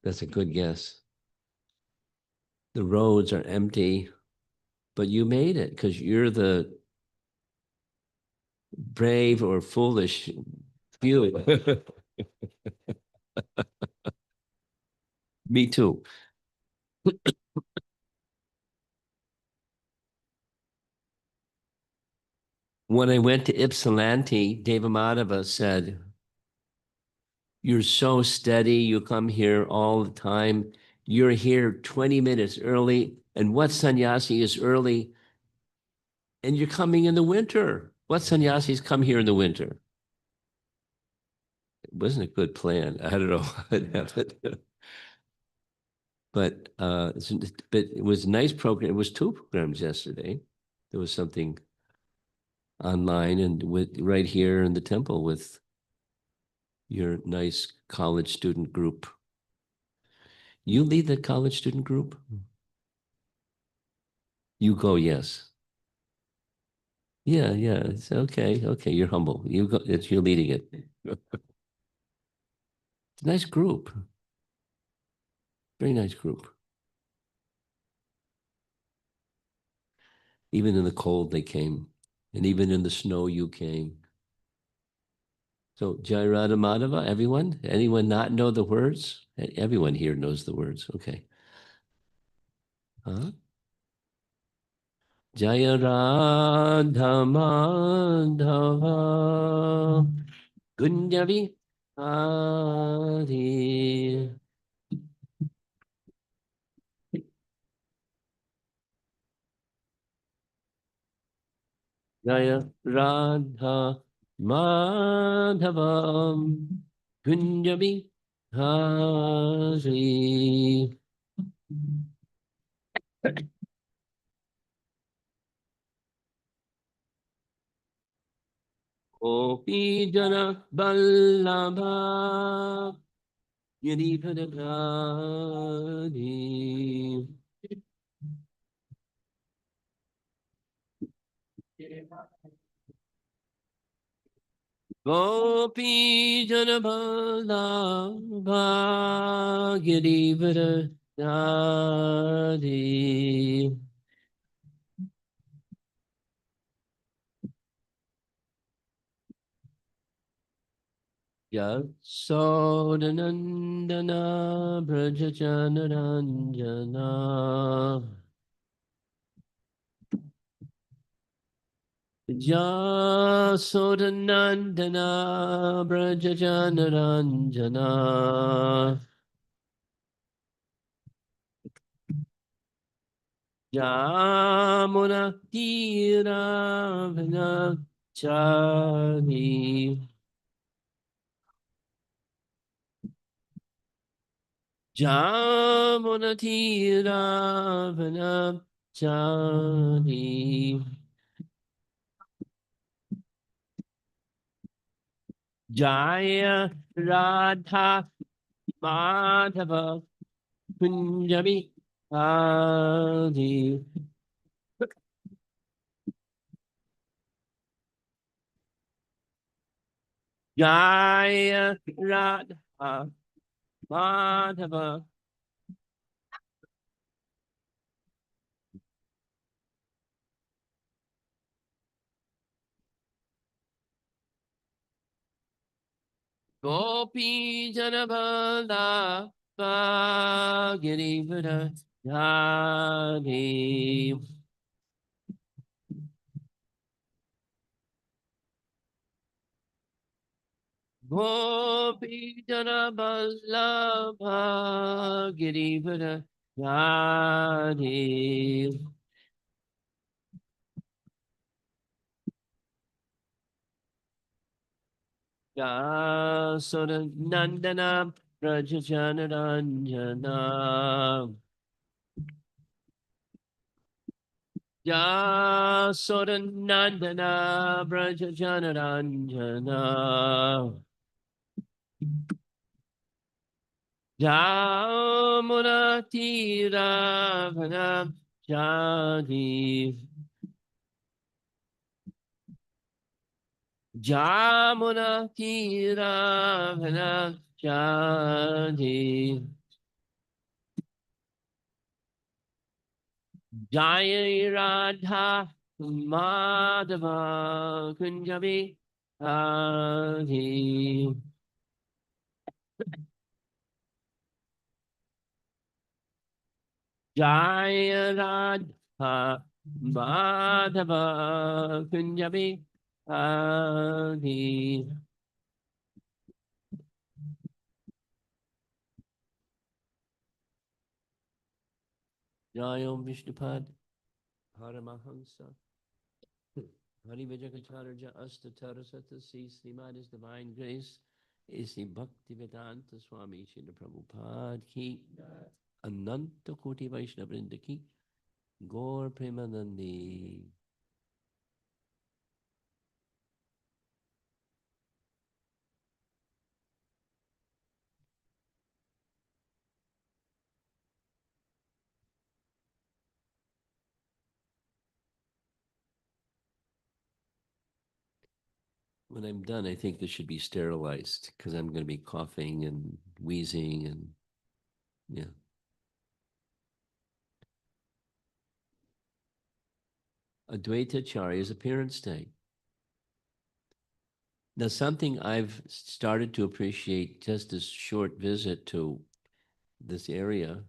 That's a good guess. The roads are empty, but you made it because you're the brave or foolish few. Me too. When I went to Ypsilanti, Devamadava said, "You're so steady. You come here all the time. You're here 20 minutes early. And what sannyasi is early? And you're coming in the winter. What sannyasis come here in the winter?" It wasn't a good plan. I don't know what happened. But it was a nice program. It was two programs yesterday. There was something online and right here in the temple with your nice college student group. You lead the college student group? You go, yes. Yeah, yeah. It's okay. Okay, you're humble. You go, you're leading it. It's a nice group. Very nice group. Even in the cold, they came. And even in the snow, you came. So Jai Radha Madhava, everyone? Anyone not know the words? Everyone here knows the words. Okay. Huh? Jaya Radha Madhava Kunjavi Hari. Jaya Radha Madhavam Kunjavi Hari. Gopi Jana Vallabha Yadipadakadi. Gopi Jana Vallabha Yadipadakadi. Yasodanandana Brajachanaranjana. Yasodanandana Brajachanaranjana. Jamuna Tira Vinachari. Jamuna Tira Vinachari. Jaya Radha Madhava Punjabi Adi. Jaya Radha Madhava. Gopi Janabala Girivara Dhani. Gopi Janabala Girivara Dhani. Jasura Nandana Rajajanaranjana. Jasura Nandana Rajajanaranjana. Jamuna Tira Vanam Jadi. Jamuna Tira Vanam Jadi. Jai Radha Madhava Kunjabi Adi. Jai Radha Madhava Kunjabi Adi. Jai Om Vishnupad Paramahansa. Hari Vijayanacharya Astatarasata C. Srimad is Divine Grace. Is the Bhakti Vedanta Swami Srila Prabhupada ki Ananta Koti Vaishnava Vrinda ki Gaur Premanandi. When I'm done, I think this should be sterilized because I'm going to be coughing and wheezing and yeah. Advaita Acharya's appearance day. Now, something I've started to appreciate just this short visit to this area,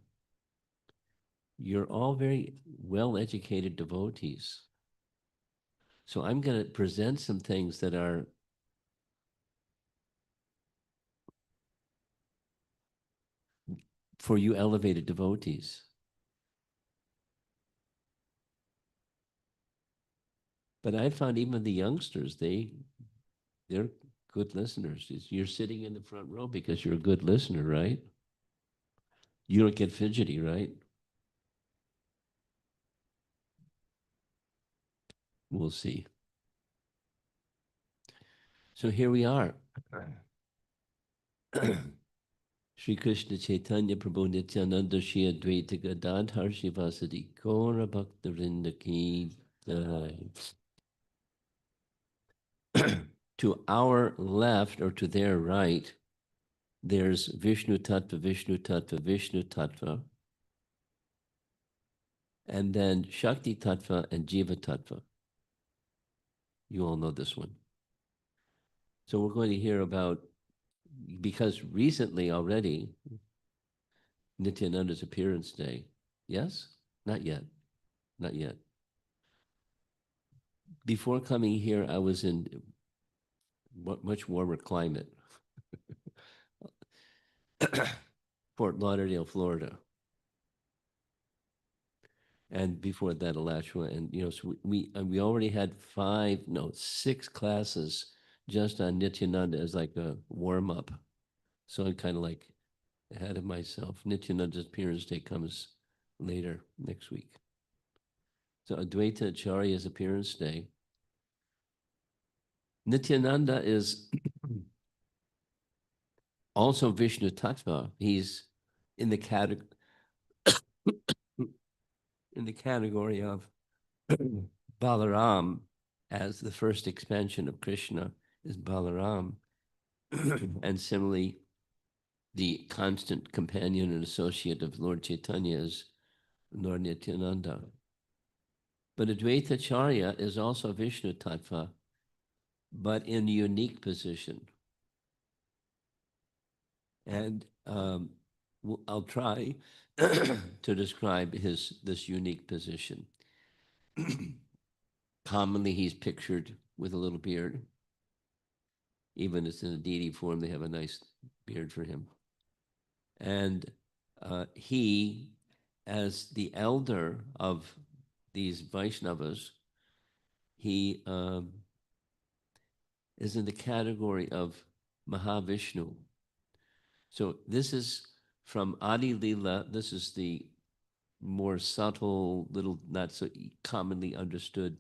you're all very well-educated devotees. So I'm going to present some things that are for you elevated devotees. But I found even the youngsters, they're good listeners. You're sitting in the front row because you're a good listener, right? You don't get fidgety, right? We'll see. So here we are. Shri Krishna Chaitanya Prabhu Nityananda Shri Advaita Gadadhar Shivasadi Gaura Bhakta Vrinda Ki Jai. To our left or to their right, there's Vishnu Tattva, Vishnu Tattva, Vishnu Tattva, and then Shakti Tattva and Jiva Tattva. You all know this one. So we're going to hear about, because recently already, Nityananda's appearance day. Yes? Not yet. Not yet. Before coming here, I was in much warmer climate. Fort Lauderdale, Florida. And before that, Alachua. And, so we already had 6 classes just on Nityananda as like a warm up. So I'm kind of like ahead of myself. Nityananda's appearance day comes later next week. So Advaita Acharya's appearance day. Nityananda is also Vishnu Tattva. He's in the category of Balaram, as the first expansion of Krishna is Balaram. And similarly, the constant companion and associate of Lord Chaitanya is Lord Nityananda. But Advaita Acharya is also Vishnu Tattva, but in a unique position. And I'll try to describe this unique position. Commonly, he's pictured with a little beard. Even if it's in a deity form, they have a nice beard for him. And he, as the elder of these Vaishnavas, he is in the category of Mahavishnu. So this is from Adi Lila. This is the more subtle, little not so commonly understood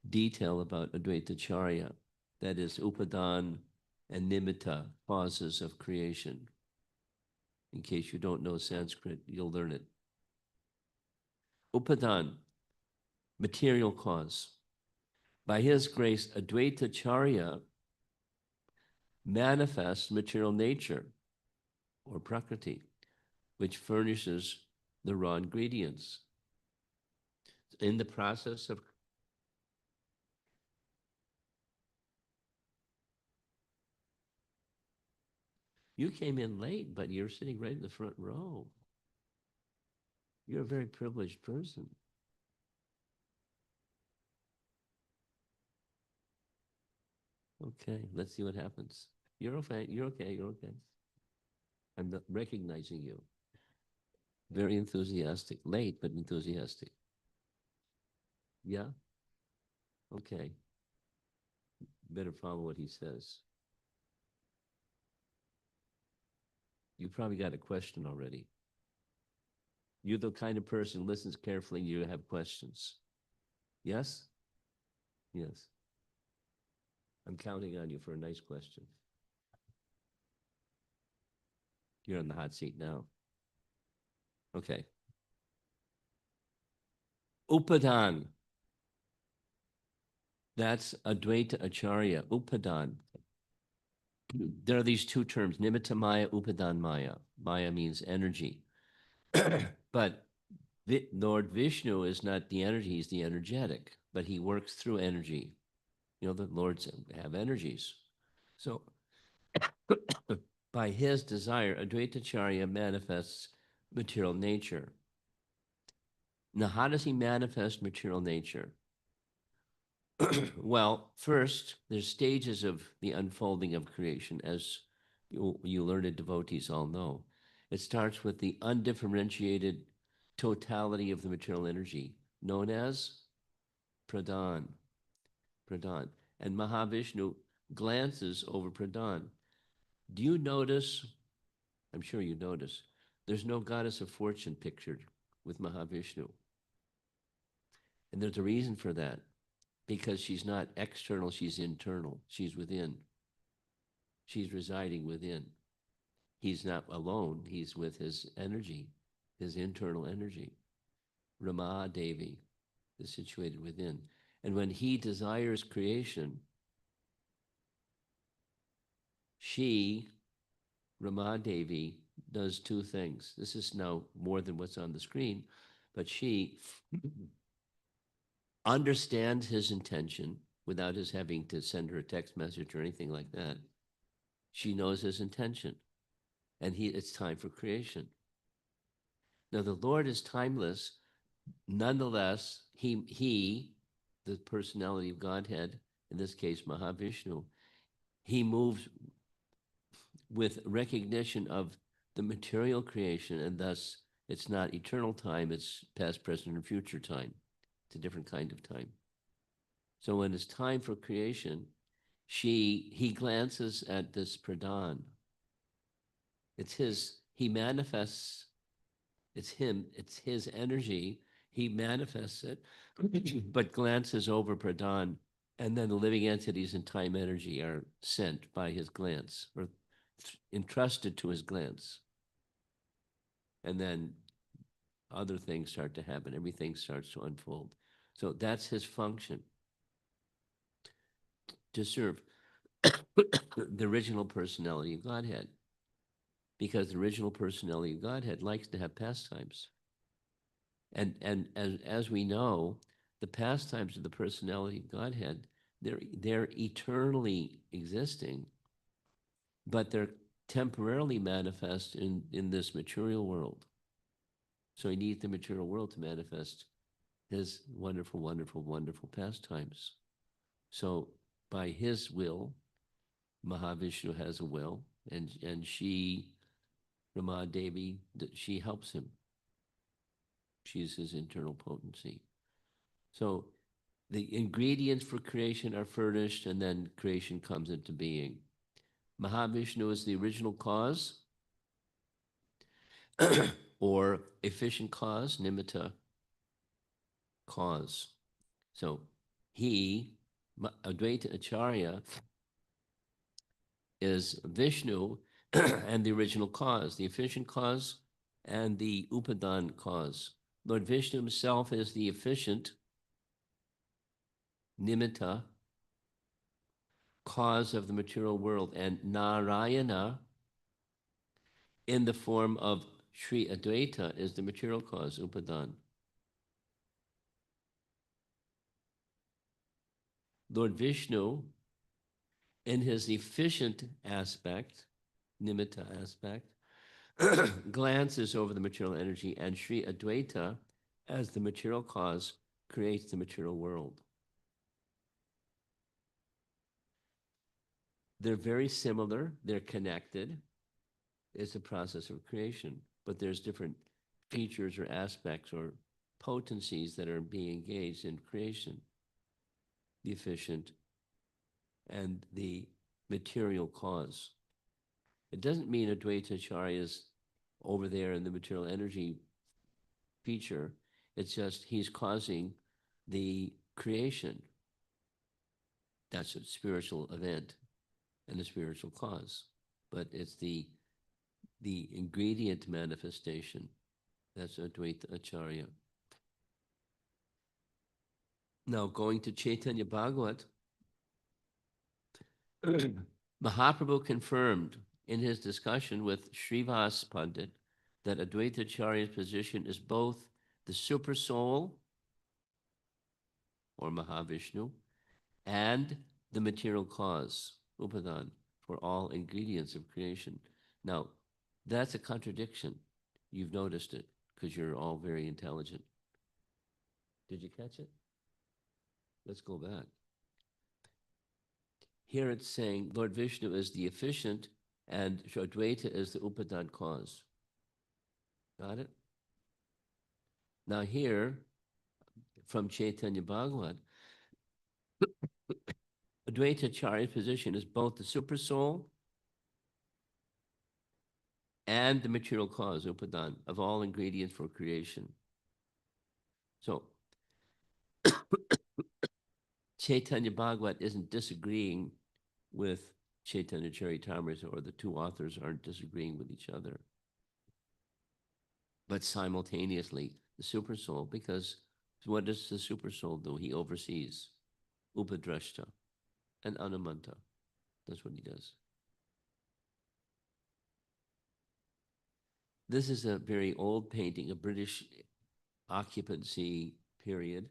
detail about Advaita Acharya. That is Upadan and Nimitta, causes of creation. In case you don't know Sanskrit, you'll learn it. Upadan, material cause. By his grace, Advaita Acharya manifests material nature or prakriti, which furnishes the raw ingredients. in the process of. You came in late, but you're sitting right in the front row. You're a very privileged person. Okay, let's see what happens. You're okay. You're okay. You're okay. I'm not recognizing you. Very enthusiastic. Late, but enthusiastic. Yeah? Okay. Better follow what he says. You probably got a question already. You're the kind of person who listens carefully and you have questions. Yes? Yes. I'm counting on you for a nice question. You're on the hot seat now. Okay. Upadan. That's Advaita Acharya. Upadan. There are these two terms, Nimitta Maya, Upadan Maya. Maya means energy. But Lord Vishnu is not the energy, he's the energetic, but he works through energy. You know, the Lords have energies. So by his desire, Advaitacharya manifests material nature. Now, how does he manifest material nature? Well, first, there's stages of the unfolding of creation, as you learned devotees all know. It starts with the undifferentiated totality of the material energy, known as pradhan. Pradhan. And Mahavishnu glances over pradhan. Do you notice? I'm sure you notice. There's no goddess of fortune pictured with Mahavishnu. And there's a reason for that. Because she's not external, she's internal. She's within. She's residing within. He's not alone, he's with his energy, his internal energy. Rama Devi is situated within. And when he desires creation, she, Rama Devi, does two things. This is now more than what's on the screen, but she understands his intention without his having to send her a text message or anything like that. She knows his intention, and it's time for creation. Now, the Lord is timeless. Nonetheless, he, the personality of Godhead, in this case, Mahavishnu, he moves with recognition of the material creation, and thus it's not eternal time, it's past, present, and future time. It's a different kind of time. So when it's time for creation, he glances at this pradhan. It's he manifests, it's his energy, he manifests it, but glances over pradhan, and then the living entities and time energy are sent by his glance, or entrusted to his glance. And then other things start to happen, everything starts to unfold. So that's his function, to serve the original personality of Godhead. Because the original personality of Godhead likes to have pastimes. And as we know, the pastimes of the personality of Godhead, they're eternally existing, but they're temporarily manifest in this material world. So he needs the material world to manifest his wonderful, wonderful, wonderful pastimes. So by his will, Mahavishnu has a will, and she, Rama Devi, she helps him. She's his internal potency. So the ingredients for creation are furnished, and then creation comes into being. Mahavishnu is the original cause, or efficient cause, nimitta cause. So he, Advaita Acharya, is Vishnu and the original cause, the efficient cause and the upadan cause. Lord Vishnu himself is the efficient nimitta cause of the material world, and Narayana, in the form of Sri Advaita, is the material cause, upadan. Lord Vishnu, in his efficient aspect, nimitta aspect, glances over the material energy, and Sri Advaita, as the material cause, creates the material world. They're very similar, they're connected. It's a process of creation, but there's different features or aspects or potencies that are being engaged in creation. The efficient and the material cause. It doesn't mean Advaita Acharya is over there in the material energy feature. It's just he's causing the creation. That's a spiritual event and a spiritual cause. But it's the ingredient manifestation. That's Advaita Acharya. Now going to Chaitanya Bhagavat, Mahaprabhu confirmed in his discussion with Srivas Pandit that Advaita Acharya's position is both the super soul, or Mahavishnu, and the material cause, Upadan, for all ingredients of creation. Now, that's a contradiction. You've noticed it because you're all very intelligent. Did you catch it? Let's go back. Here it's saying Lord Vishnu is the efficient and Advaita is the Upadan cause. Got it? Now here, from Chaitanya Bhagavat, Advaita Acharya's position is both the super soul and the material cause, Upadan, of all ingredients for creation. So Chaitanya Bhagavat isn't disagreeing with Chaitanya Charitamrita, or the two authors aren't disagreeing with each other. But simultaneously, the super soul, because what does the super soul do? He oversees Upadrashta and Anumanta. That's what he does. This is a very old painting, a British occupancy period,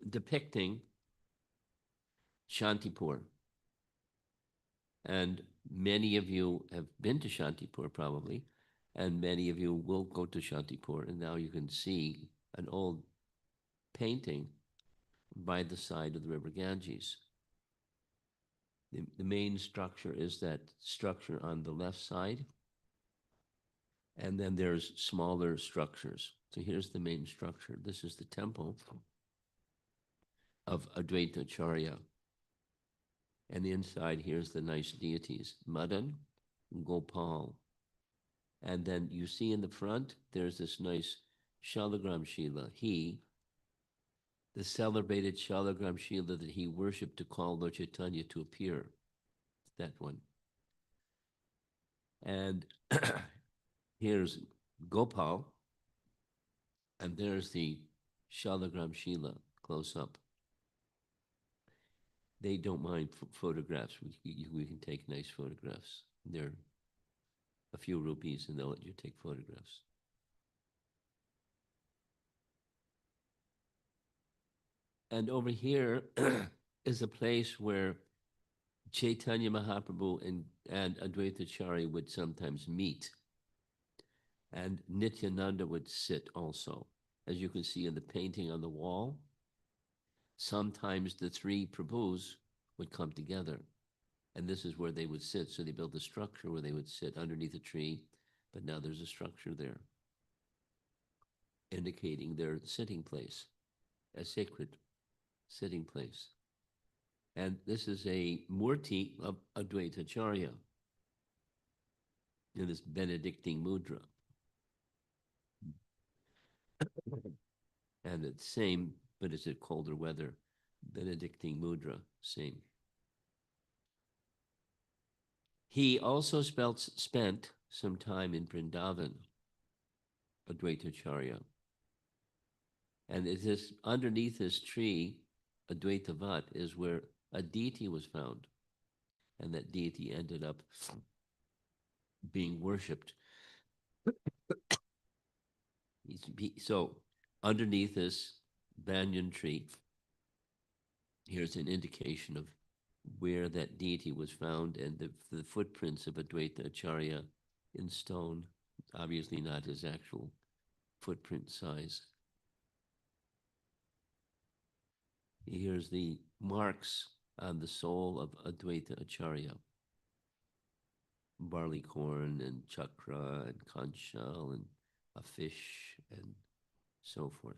depicting Shantipur. And many of you have been to Shantipur probably, and many of you will go to Shantipur, and now you can see an old painting by the side of the river Ganges. The main structure is that structure on the left side, and then there's smaller structures. So here's the main structure. This is the temple of Advaita Acharya. And inside, here's the nice deities, Madan, Gopal. And then you see in the front, there's this nice Shalagram Shila. The celebrated Shalagram Shila that he worshipped to call Lord Chaitanya to appear. That one. And here's Gopal, and there's the Shalagram Shila close up. They don't mind photographs. We can take nice photographs. They're a few rupees and they'll let you take photographs. And over here is a place where Chaitanya Mahaprabhu and Advaita Acharya would sometimes meet. And Nityananda would sit also. As you can see in the painting on the wall, sometimes the three Prabhus would come together. And this is where they would sit. So they built a structure where they would sit underneath a tree, but now there's a structure there, indicating their sitting place, a sacred sitting place. And this is a murti of Advaita Acharya in this Benedictine mudra. And it's same, but it's a colder weather. Benedictine mudra, same. He also spent some time in Vrindavan, Advaita Acharya. And it is underneath this tree, Advaita Vat, is where a deity was found. And that deity ended up being worshipped. So underneath this banyan tree, Here's an indication of where that deity was found and the footprints of Advaita Acharya in stone, obviously not his actual footprint size. Here's the marks on the soul of Advaita Acharya: barley corn and chakra and conch shell and a fish and so forth.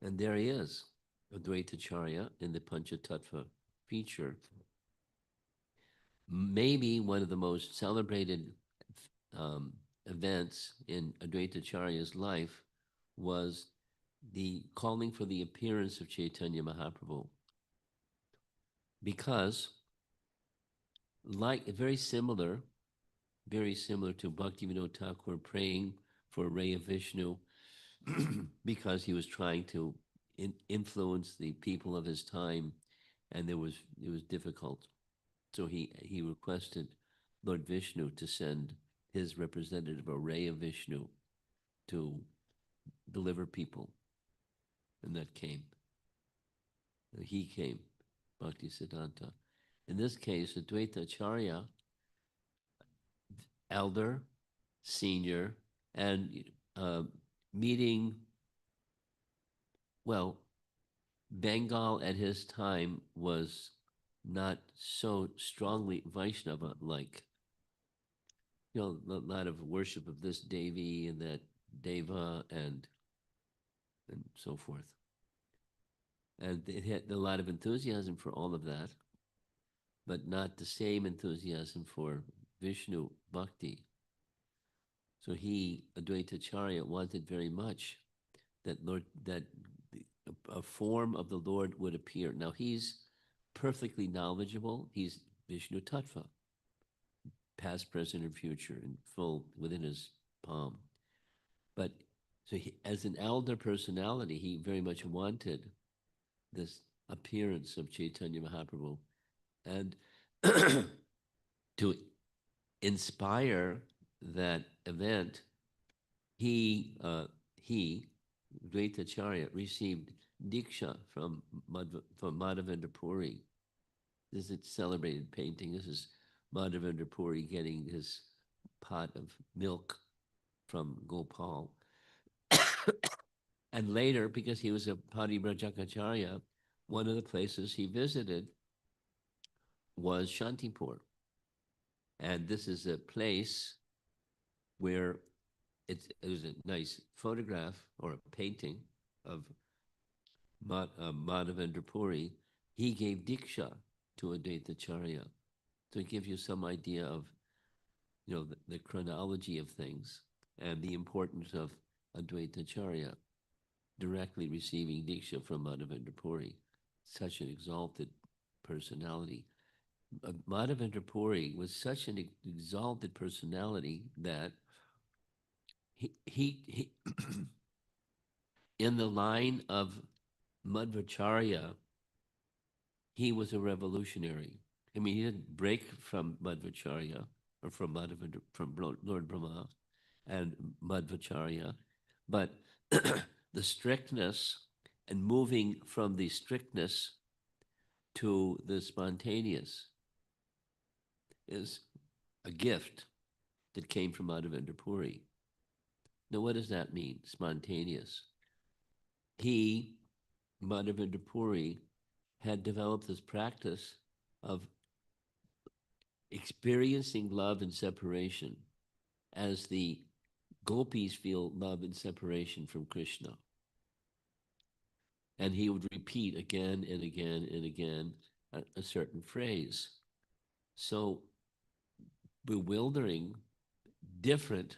And there he is, Advaita Acharya in the Panchatattva feature. Maybe one of the most celebrated um, events in Advaita Acharya's life was the calling for the appearance of Chaitanya Mahaprabhu. Because, like, very similar to Bhaktivinoda Thakur praying for a ray of Vishnu because he was trying to influence the people of his time, and it was difficult. So he requested Lord Vishnu to send his representative, a ray of Vishnu, to deliver people, and that came. He came, Bhakti Siddhanta. In this case, Advaita Acharya, elder, senior, and meeting, well, Bengal at his time was not so strongly Vaishnava-like. You know, a lot of worship of this Devi and that Deva and so forth. And it had a lot of enthusiasm for all of that, but not the same enthusiasm for Vishnu Bhakti. So he, Advaita Acharya, wanted very much that a form of the Lord would appear. Now he's perfectly knowledgeable. He's Vishnu Tattva, past, present, and future, in full within his palm. But so as an elder personality, he very much wanted this appearance of Chaitanya Mahaprabhu, and to inspire that event, he Dvaitacharya received Diksha from Madhavendra Puri. This is a celebrated painting. This is Madhavendra Puri getting his pot of milk from Gopal. And later, because he was a Paribrajakacharya, one of the places he visited was Shantipur. And this is a place where it was a nice photograph or a painting of Madhavendra Puri. He gave Diksha to Advaitacharya. So it gives you some idea of, you know, the chronology of things and the importance of Advaitacharya directly receiving Diksha from Madhavendra Puri. Such an exalted personality. Madhavendra Puri was such an exalted personality that he in the line of Madhvacharya, he was a revolutionary. I mean, he didn't break from Madhvacharya or from Madhavendra, from Lord Brahma and Madhvacharya, but the strictness and moving from the strictness to the spontaneous is a gift that came from Madhavendra Puri. Now, what does that mean, spontaneous? He, Madhavendra Puri, had developed this practice of experiencing love and separation as the gopis feel love and separation from Krishna. And he would repeat again and again and again a certain phrase. So bewildering, different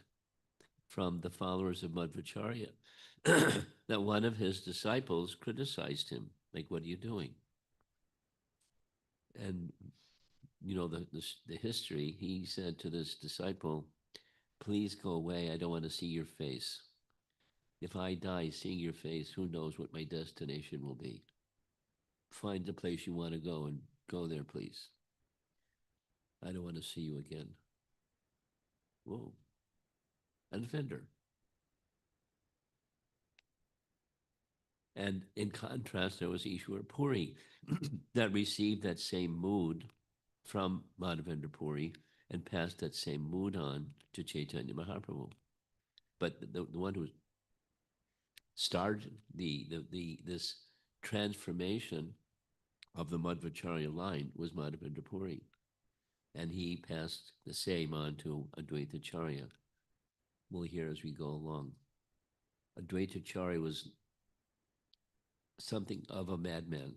from the followers of Madhvacharya, that one of his disciples criticized him, like, what are you doing? And, you know, the history, he said to this disciple, please go away, I don't want to see your face. If I die seeing your face, who knows what my destination will be. Find the place you want to go and go there, please. I don't want to see you again. Whoa. An offender. And in contrast, there was Ishwar Puri that received that same mood from Madhavendra Puri and passed that same mood on to Chaitanya Mahaprabhu. But the one who started this transformation of the Madhvacharya line was Madhavendra Puri. And he passed the same on to Advaita Charya. We'll hear as we go along. Advaita Charya was something of a madman.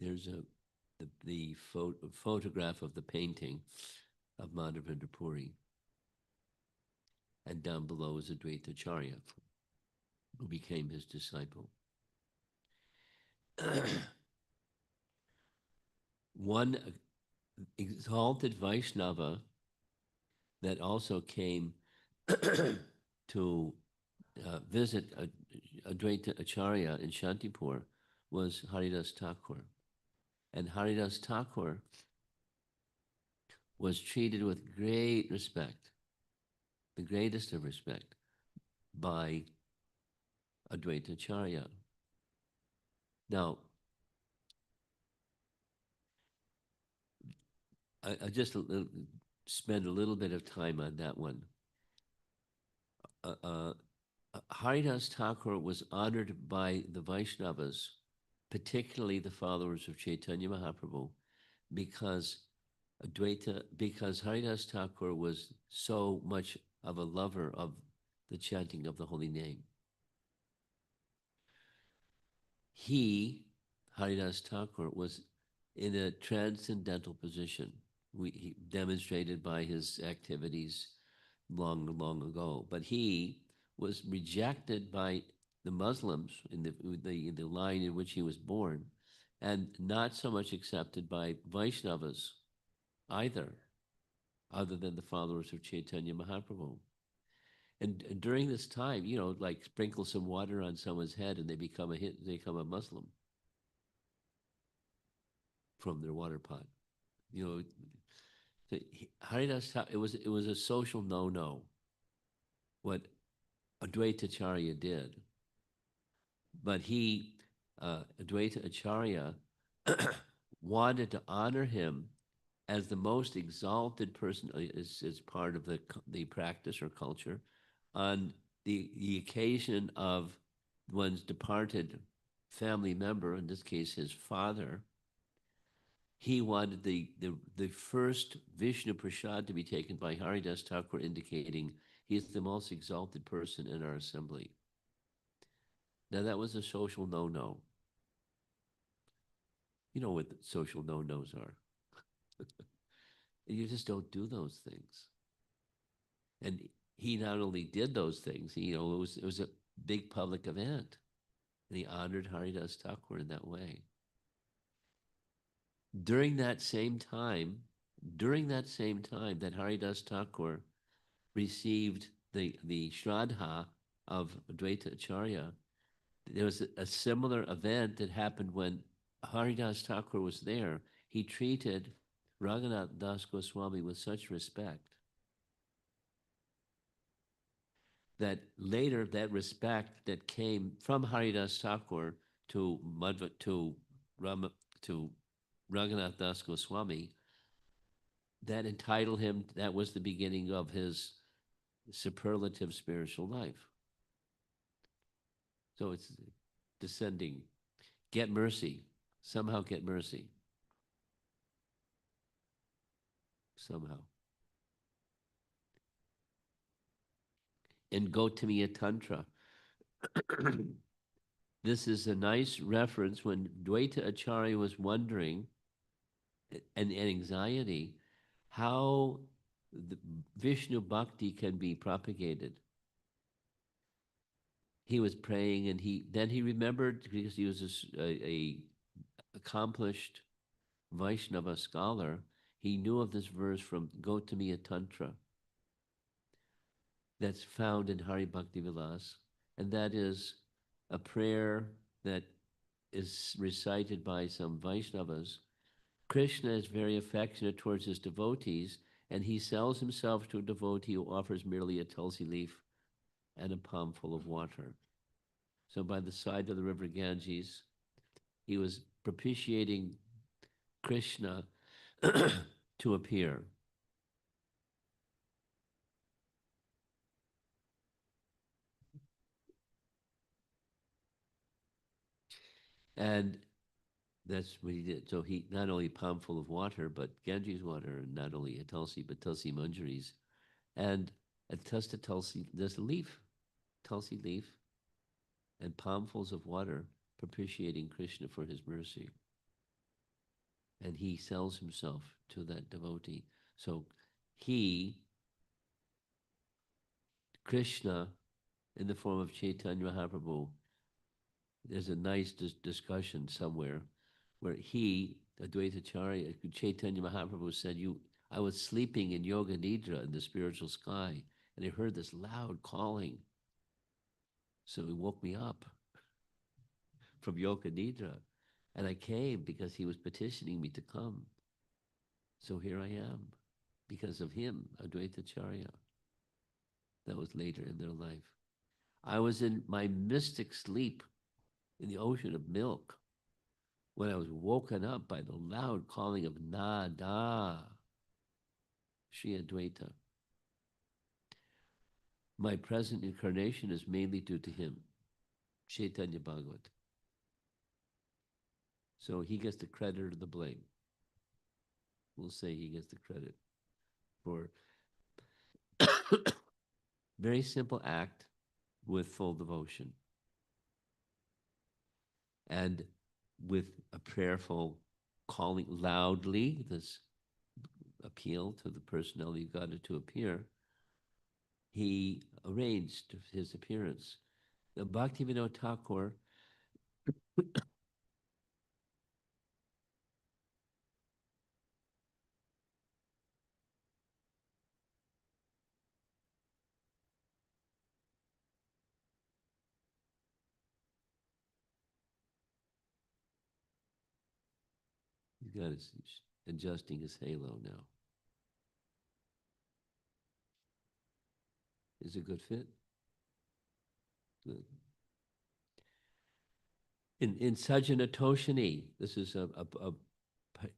There's the photograph of the painting of Madhavendra Puri. And down below is Advaita Charya, who became his disciple. One exalted Vaishnava that also came to visit Advaita Acharya in Shantipur was Haridas Thakur. And Haridas Thakur was treated with great respect, the greatest of respect, by Advaita Acharya. Now, I just spend a little bit of time on that one. Haridas Thakur was honored by the Vaishnavas, particularly the followers of Chaitanya Mahaprabhu, because Haridas Thakur was so much of a lover of the chanting of the holy name. Haridas Thakur, was in a transcendental position. He demonstrated by his activities long ago. But he was rejected by the Muslims in the line in which he was born, and not so much accepted by Vaishnavas either, other than the followers of Chaitanya Mahaprabhu. And during this time, like sprinkle some water on someone's head and they become a Muslim from their water pot. Haridas, it was a social no-no what Advaita Acharya did. But Advaita Acharya, wanted to honor him as the most exalted person as part of the practice or culture on the occasion of one's departed family member, in this case his father. He wanted the first Vishnu Prasad to be taken by Haridas Thakur, indicating he is the most exalted person in our assembly. Now that was a social no-no. You know what social no-nos are. You just don't do those things. And he not only did those things, it was a big public event. And he honored Haridas Thakur in that way. During that same time that Haridas Thakur received the Shraddha of Advaita Acharya, there was a similar event that happened when Haridas Thakur was there. He treated Raghunath Das Goswami with such respect that later that respect that came from Haridas Thakur to Raghunath Das Goswami, that entitled him, that was the beginning of his superlative spiritual life. So it's descending. Get mercy. Somehow get mercy. Somehow. In Gautamiya Tantra, this is a nice reference when Dvaita Acharya was wondering and anxiety how the Vishnu Bhakti can be propagated. He was praying, and then he remembered, because he was a accomplished Vaishnava scholar, he knew of this verse from Gautamiya Tantra that's found in Hari Bhakti Vilas, and that is a prayer that is recited by some Vaishnavas. Krishna is very affectionate towards his devotees, and he sells himself to a devotee who offers merely a tulsi leaf and a palm full of water. So by the side of the river Ganges, he was propitiating Krishna to appear. And that's what he did. So he not only a palm full of water, but Ganges water, and not only a tulsi, but tulsi manjaris. And a tusta tulsi, there's a leaf, tulsi leaf, and palmfuls of water propitiating Krishna for his mercy. And he sells himself to that devotee. So he, Krishna, in the form of Chaitanya Mahaprabhu, there's a nice discussion somewhere where he, Advaitacharya, Chaitanya Mahaprabhu said, I was sleeping in Yoga Nidra in the spiritual sky, and I heard this loud calling. So he woke me up from Yoga Nidra, and I came because he was petitioning me to come. So here I am, because of him, Advaitacharya. That was later in their life. I was in my mystic sleep in the ocean of milk when I was woken up by the loud calling of Nada, Shri Advaita. My present incarnation is mainly due to him, Chaitanya Bhagavat. So he gets the credit or the blame. We'll say he gets the credit for very simple act with full devotion and with a prayerful calling loudly, this appeal to the personality of God to appear. He arranged his appearance. The Bhaktivinoda Thakur, he's adjusting his halo now. Is it a good fit? Good. In Sajjana Toshini, this is a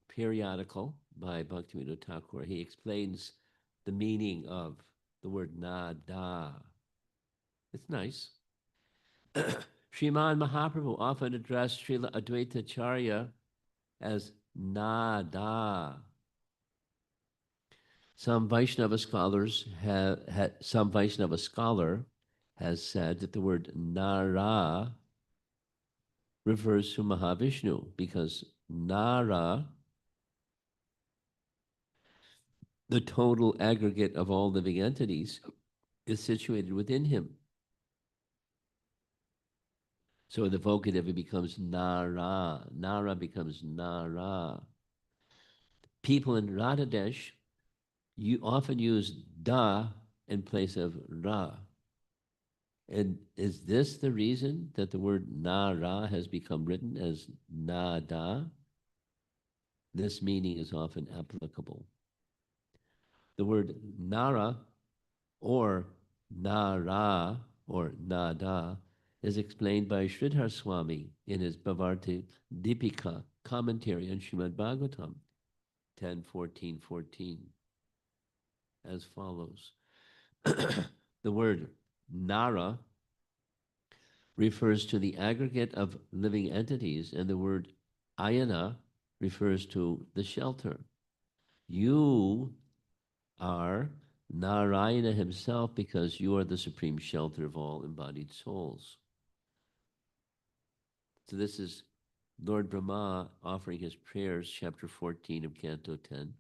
periodical by Bhaktivinoda Thakur. He explains the meaning of the word nada. It's nice. Sriman Mahaprabhu often addressed Srila Advaita Acharya as nada. Some Vaishnava scholars some Vaishnava scholar has said that the word Nara refers to Mahavishnu because Nara, the total aggregate of all living entities, is situated within him. So the vocative, it becomes Nara. Nara becomes Nara. People in Radhadesh, you often use da in place of ra. And is this the reason that the word Nara has become written as Nada? This meaning is often applicable. The word Nara or Nara or Nada is explained by Sridhar Swami in his Bhavarti Deepika commentary on Srimad Bhagavatam 10:14:14 as follows. The word Nara refers to the aggregate of living entities, and the word ayana refers to the shelter. You are Narayana himself because you are the supreme shelter of all embodied souls. So this is Lord Brahma offering his prayers, chapter 14 of Canto 10,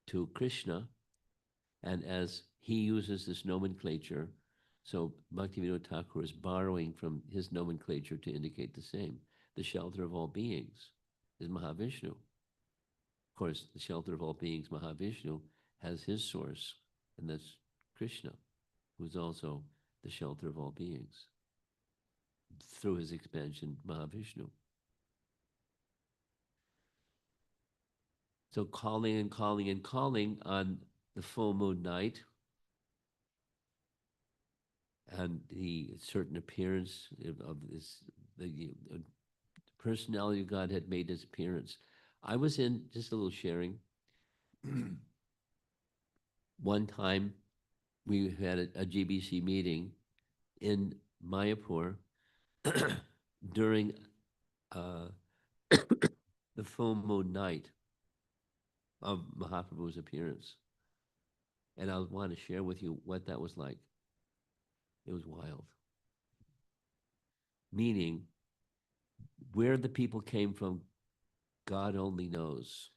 to Krishna. And as he uses this nomenclature, so Bhaktivinoda Thakur is borrowing from his nomenclature to indicate the same. The shelter of all beings is Mahavishnu. Of course, the shelter of all beings, Mahavishnu, has his source, and that's Krishna, who's also the shelter of all beings through his expansion, Mahavishnu. So calling and calling and calling on the full moon night and the certain appearance of this, the personality of God had made his appearance. I was in, just a little sharing. One time we had a GBC meeting in Mayapur during uh, the full moon night of Mahaprabhu's appearance. And I want to share with you what that was like. It was wild. Meaning, where the people came from, God only knows.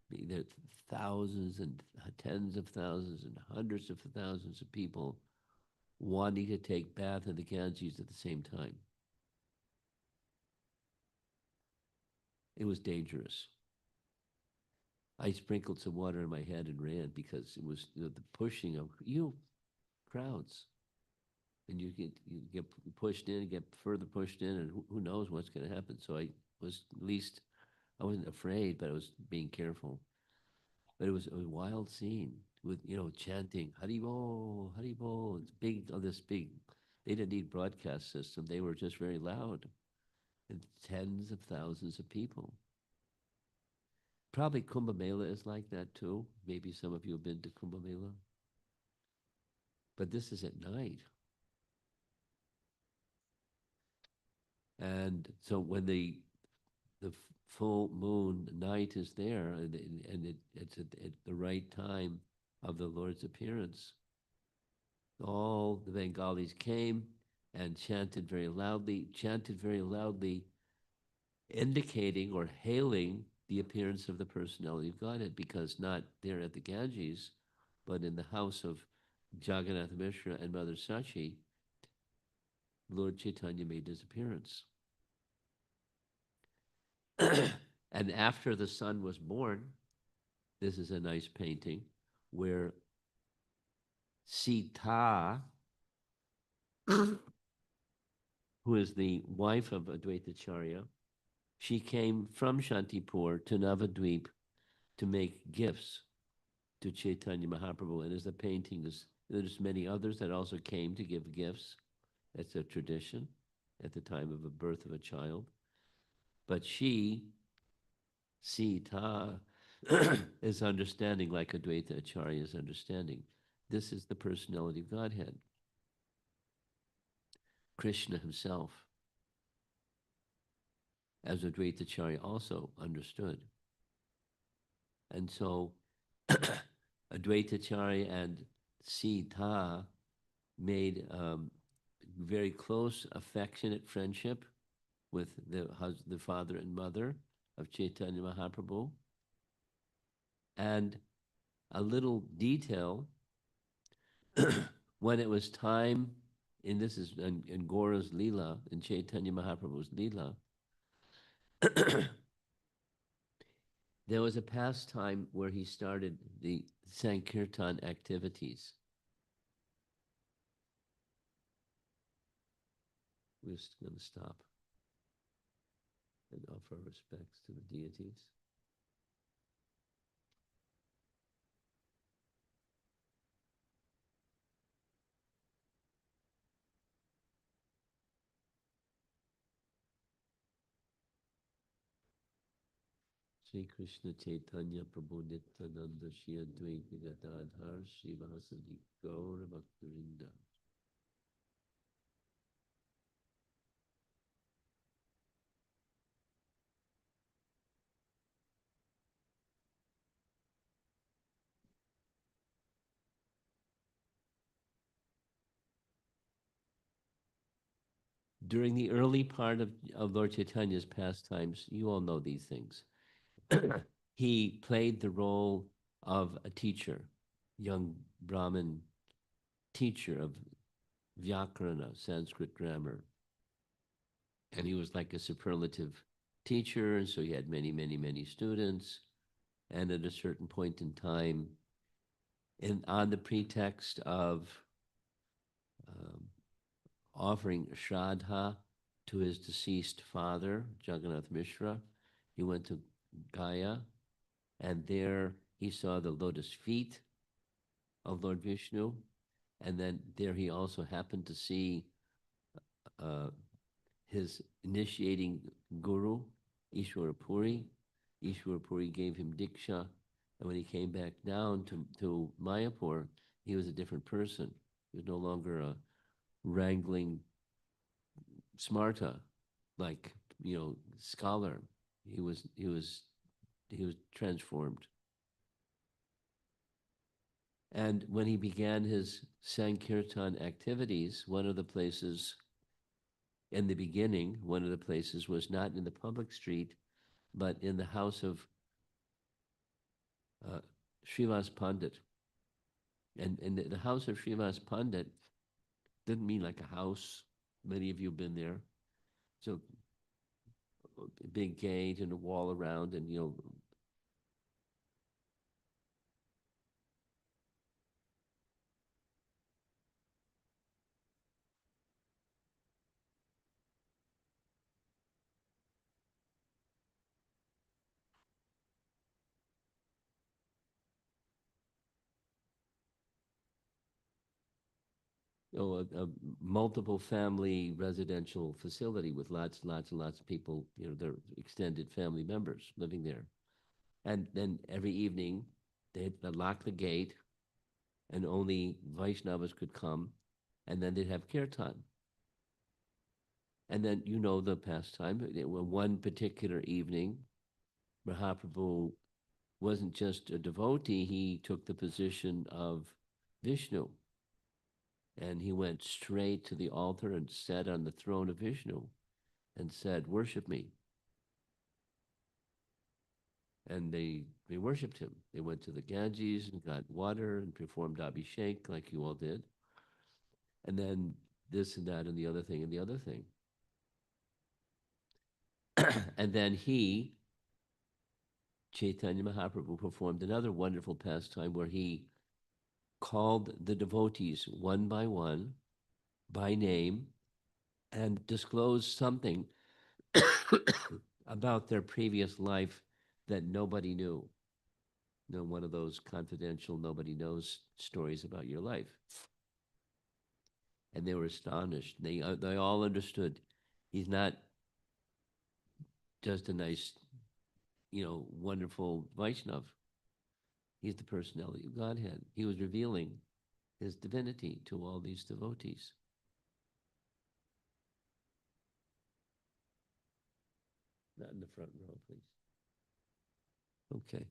There are thousands and tens of thousands and hundreds of thousands of people wanting to take bath in the Ganges at the same time. It was dangerous. I sprinkled some water in my head and ran because it was the pushing of crowds, and you get pushed in, get further pushed in, and who knows what's going to happen. So I was at least I wasn't afraid, but I was being careful. But it was a wild scene with chanting Haribo, Haribo. It's big on this big. They didn't need broadcast system. They were just very loud, and tens of thousands of people. Probably Kumbh Mela is like that too. Maybe some of you have been to Kumbh Mela. But this is at night. And so when the full moon night is there, and it's at the right time of the Lord's appearance, all the Bengalis came and chanted very loudly, indicating or hailing the appearance of the personality of Godhead, because not there at the Ganges, but in the house of Jagannath Mishra and Mother Sachi, Lord Chaitanya made his appearance. And after the son was born, this is a nice painting where Sita, who is the wife of Advaitacharya, she came from Shantipur to Navadvip to make gifts to Chaitanya Mahaprabhu. And as the painting is, there's many others that also came to give gifts. That's a tradition at the time of the birth of a child. But she, Sita, is understanding like Advaita Acharya is understanding. This is the personality of Godhead. Krishna himself, as Advaita Acharya also understood. And so Advaita Acharya and Sita made very close, affectionate friendship with the father and mother of Chaitanya Mahaprabhu. And a little detail, when it was time, and this is in Gaura's Leela, in Chaitanya Mahaprabhu's Leela, there was a pastime where he started the Sankirtan activities. We're just going to stop and offer respects to the deities. Shri Krishna Chaitanya Prabhu Nityananda Shri Advaita Gadadhar Shri Vasadi Gaura Bhaktavinda. During the early part of Lord Chaitanya's pastimes, you all know these things. He played the role of a teacher, young Brahmin teacher of Vyakarana, Sanskrit grammar. And he was like a superlative teacher, and so he had many, many, many students. And at a certain point in time, on the pretext of um, offering Shraddha to his deceased father, Jagannath Mishra, he went to Gaya, and there he saw the lotus feet of Lord Vishnu, And then there he also happened to see uh, his initiating guru, Ishwara Puri. Ishwara Puri gave him Diksha. And when he came back down to Mayapur, he was a different person. He was no longer a wrangling smarta, like, scholar. He was transformed. And when he began his Sankirtan activities, one of the places in the beginning, one of the places was not in the public street, but in the house of uh, Srivas Pandit. And the house of Srivas Pandit didn't mean like a house. Many of you have been there. So a big gate and a wall around, and a multiple family residential facility with lots and lots of people, their extended family members living there. And then every evening they'd lock the gate and only Vaishnavas could come, and then they'd have kirtan. And then the pastime. One particular evening, Mahaprabhu wasn't just a devotee, he took the position of Vishnu. And he went straight to the altar and sat on the throne of Vishnu and said, "Worship me." And they worshipped him. They went to the Ganges and got water and performed Abhishek like you all did. And then this and that and the other thing and the other thing. And then Chaitanya Mahaprabhu, performed another wonderful pastime where he called the devotees one by name and disclosed something about their previous life that nobody knew. One of those confidential, nobody knows stories about your life. And they were astonished. They all understood. He's not just a nice, wonderful Vaishnav. He's the personality of Godhead. He was revealing his divinity to all these devotees. Not in the front row, please. Okay.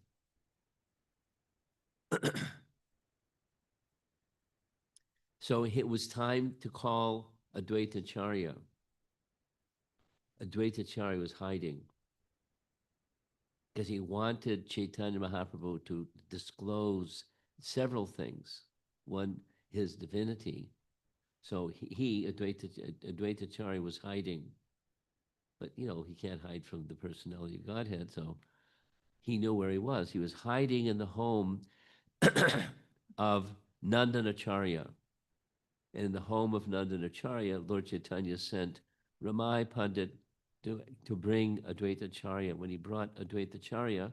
So it was time to call Advaitacharya. Advaitacharya was hiding because he wanted Chaitanya Mahaprabhu to disclose several things. One, his divinity. So Advaitacharya, was hiding. But, he can't hide from the personality of Godhead, so he knew where he was. He was hiding in the home of Nandanacharya. And in the home of Nandanacharya, Lord Chaitanya sent Ramai Pandit to bring Advaitacharya. When he brought Advaitacharya,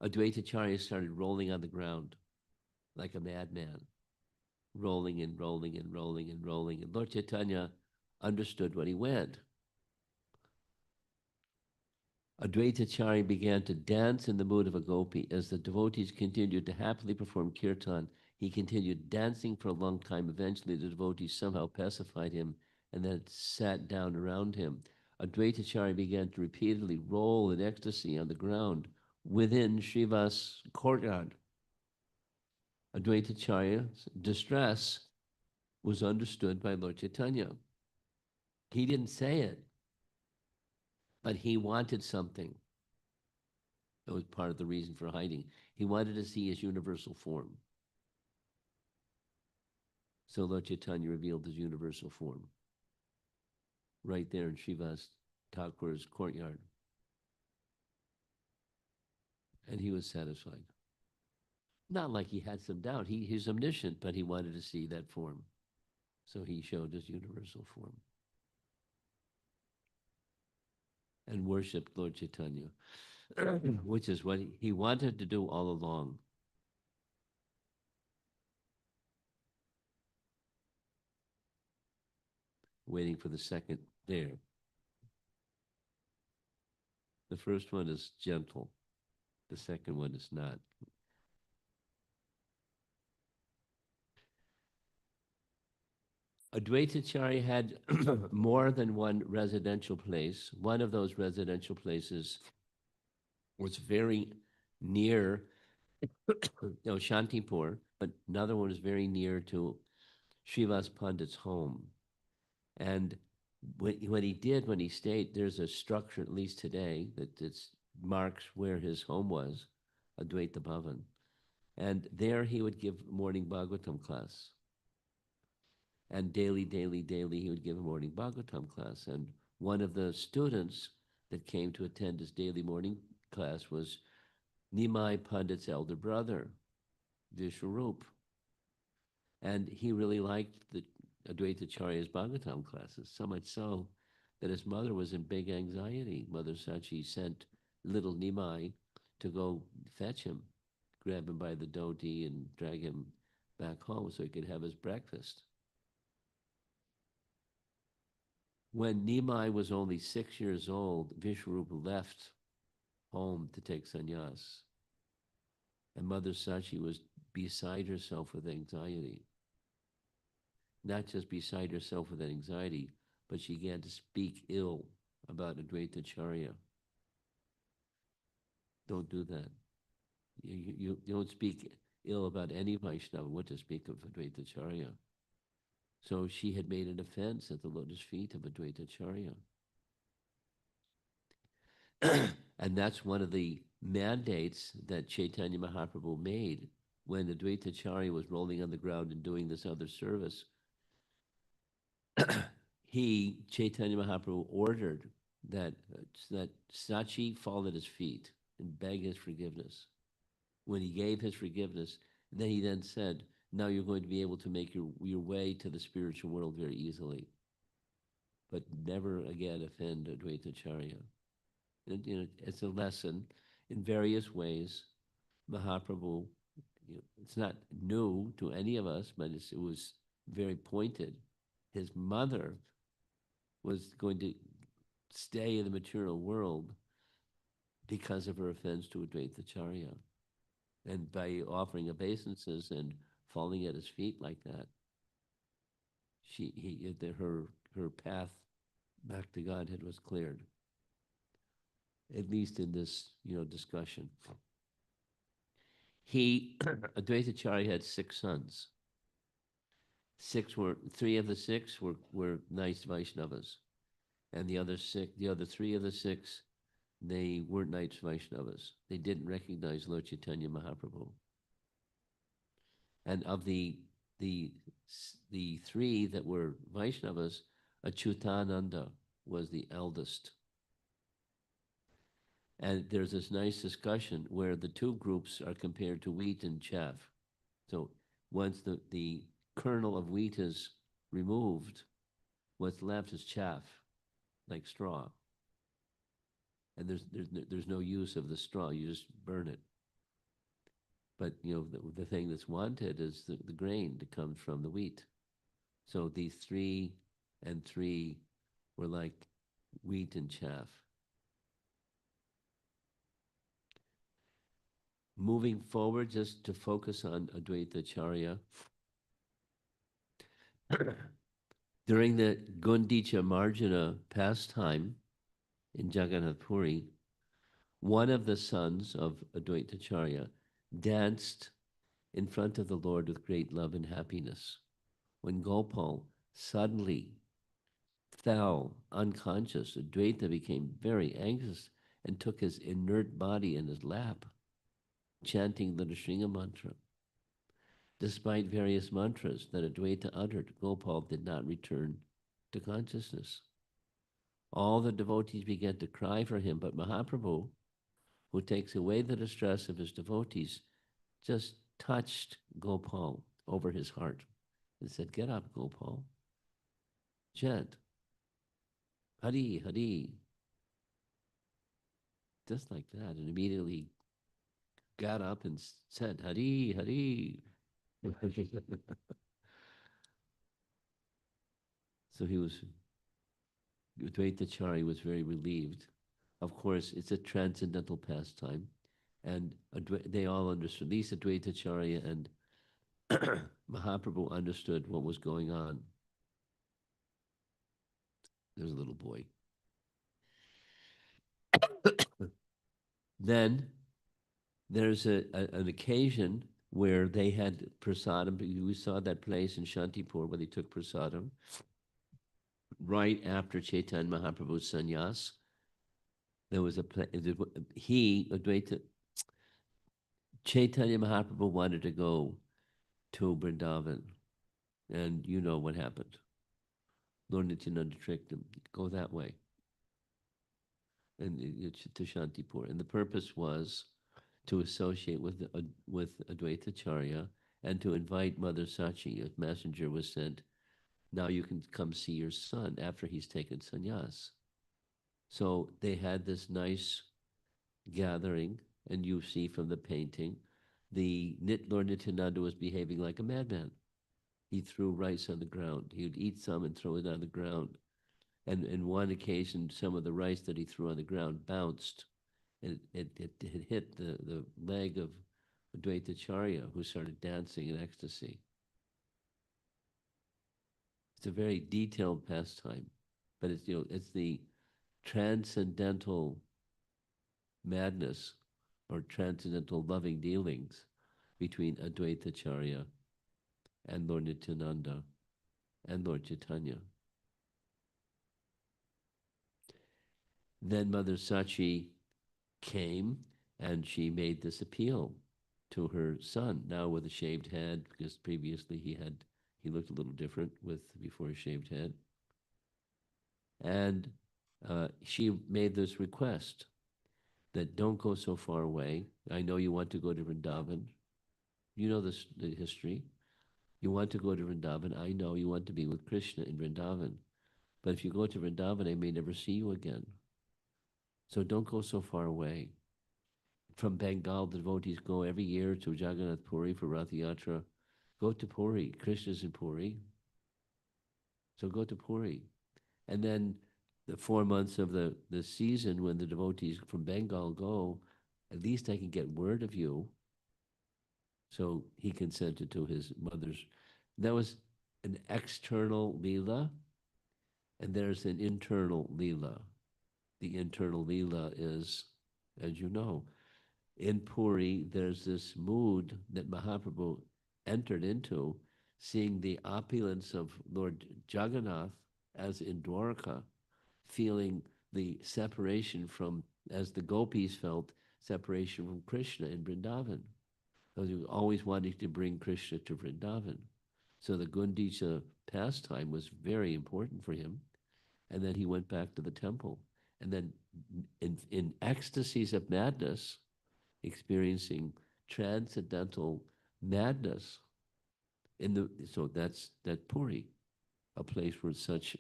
Advaitacharya started rolling on the ground like a madman, rolling and rolling and rolling and rolling. And Lord Chaitanya understood when he went. Advaitacharya began to dance in the mood of a gopi. As the devotees continued to happily perform kirtan, he continued dancing for a long time. Eventually, the devotees somehow pacified him and then sat down around him. Advaitacharya began to repeatedly roll in ecstasy on the ground within Srivas' courtyard. Advaitacharya's distress was understood by Lord Chaitanya. He didn't say it, but he wanted something. That was part of the reason for hiding. He wanted to see his universal form. So Lord Chaitanya revealed his universal form right there in Srivas Thakur's courtyard. And he was satisfied. Not like he had some doubt. He's omniscient, but he wanted to see that form. So he showed his universal form and worshipped Lord Chaitanya, which is what he wanted to do all along. waiting for the second there. The first one is gentle. The second one is not. Advaitacharya had more than one residential place. One of those residential places was very near Shantipur, but another one is very near to Srivas Pandit's home. And when he stayed, there's a structure, at least today, that marks where his home was, Advaita Bhavan. And there he would give morning Bhagavatam class. And daily, he would give a morning Bhagavatam class. And one of the students that came to attend his daily morning class was Nimai Pandit's elder brother, Vishwarup. And he really liked the Advaitacharya's Bhagavatam classes, so much so that his mother was in big anxiety. Mother Sachi sent little Nimai to go fetch him, grab him by the dhoti and drag him back home so he could have his breakfast. When Nimai was only 6 years old, Vishwarupa left home to take sannyas. And Mother Sachi was beside herself with anxiety. Not just beside herself with anxiety, but she began to speak ill about Advaitacharya. Don't do that. You don't speak ill about any Vaishnava, what to speak of Advaitacharya. So she had made an offense at the lotus feet of Advaitacharya. And that's one of the mandates that Chaitanya Mahaprabhu made when Advaitacharya was rolling on the ground and doing this other service. Chaitanya Mahaprabhu, ordered that Sachi fall at his feet and beg his forgiveness. When he gave his forgiveness, he then said, now you're going to be able to make your way to the spiritual world very easily. But never again offend Advaitacharya. It's a lesson in various ways. Mahaprabhu, it's not new to any of us, but it was very pointed. His mother was going to stay in the material world because of her offense to Advaitacharya. And by offering obeisances and falling at his feet like that, her path back to Godhead was cleared. At least in this, discussion. Advaitacharya had 6 sons. Three of the six were nice Vaishnavas. And the other 3 of the 6, they weren't nice Vaishnavas. They didn't recognize Lord Chaitanya Mahaprabhu. And of the 3 that were Vaishnavas, Achyutananda was the eldest. And there's this nice discussion where the 2 groups are compared to wheat and chaff. So once the kernel of wheat is removed, what's left is chaff, like straw. And there's no use of the straw, you just burn it. But the thing that's wanted is the grain that comes from the wheat. So these 3 and 3 were like wheat and chaff. Moving forward, just to focus on Advaitacharya, during the Gundicha Marjana pastime in Jagannath Puri, one of the sons of Advaitacharya danced in front of the Lord with great love and happiness. When Gopal suddenly fell unconscious, Advaita became very anxious and took his inert body in his lap, chanting the Nrsimha mantra. Despite various mantras that Advaita uttered, Gopal did not return to consciousness. All the devotees began to cry for him, but Mahaprabhu, who takes away the distress of his devotees, just touched Gopal over his heart and said, "Get up, Gopal. Chant. Hari, Hari." Just like that. And immediately got up and said, "Hari, Hari." So Advaitacharya was very relieved. Of course, it's a transcendental pastime, and they all understood. At least Advaitacharya and Mahaprabhu understood what was going on. There's a little boy. Then there's an occasion where they had prasadam. We saw that place in Shantipur where they took prasadam right after Chaitanya Mahaprabhu's sannyas. There was Advaita, Chaitanya Mahaprabhu wanted to go to Vrindavan, and you know what happened. Lord Nityananda tricked him. Go that way, and to Shantipur. And the purpose was to associate with Advaitacharya and to invite Mother Sachi. A messenger was sent. Now you can come see your son after he's taken sannyas. So they had this nice gathering, and you see from the painting, Lord Nityananda was behaving like a madman. He threw rice on the ground. He would eat some and throw it on the ground. And in one occasion, some of the rice that he threw on the ground bounced, and it hit the leg of Advaitacharya, who started dancing in ecstasy. It's a very detailed pastime, but it's the transcendental madness or transcendental loving dealings between Advaitacharya and Lord Nityananda and Lord Chaitanya. Then Mother Sachi came and she made this appeal to her son, now with a shaved head, because previously he looked a little different before a shaved head. And she made this request that don't go so far away. I know you want to go to Vrindavan. You know the history. You want to go to Vrindavan. I know you want to be with Krishna in Vrindavan. But if you go to Vrindavan, I may never see you again. So don't go so far away. From Bengal, the devotees go every year to Jagannath Puri for Rath Yatra. Go to Puri. Krishna's in Puri. So go to Puri. And then the 4 months of the season when the devotees from Bengal go, at least I can get word of you. So he consented to his mother's. That was an external lila, and there's an internal lila. The internal lila is, as you know, in Puri, there's this mood that Mahaprabhu entered into, seeing the opulence of Lord Jagannath as in Dwarka, feeling the separation from, as the gopis felt, separation from Krishna in Vrindavan. So he was always wanting to bring Krishna to Vrindavan. So the Gundicha pastime was very important for him. And then he went back to the temple. And then in ecstasies of madness, experiencing transcendental madness so that's Puri, a place where such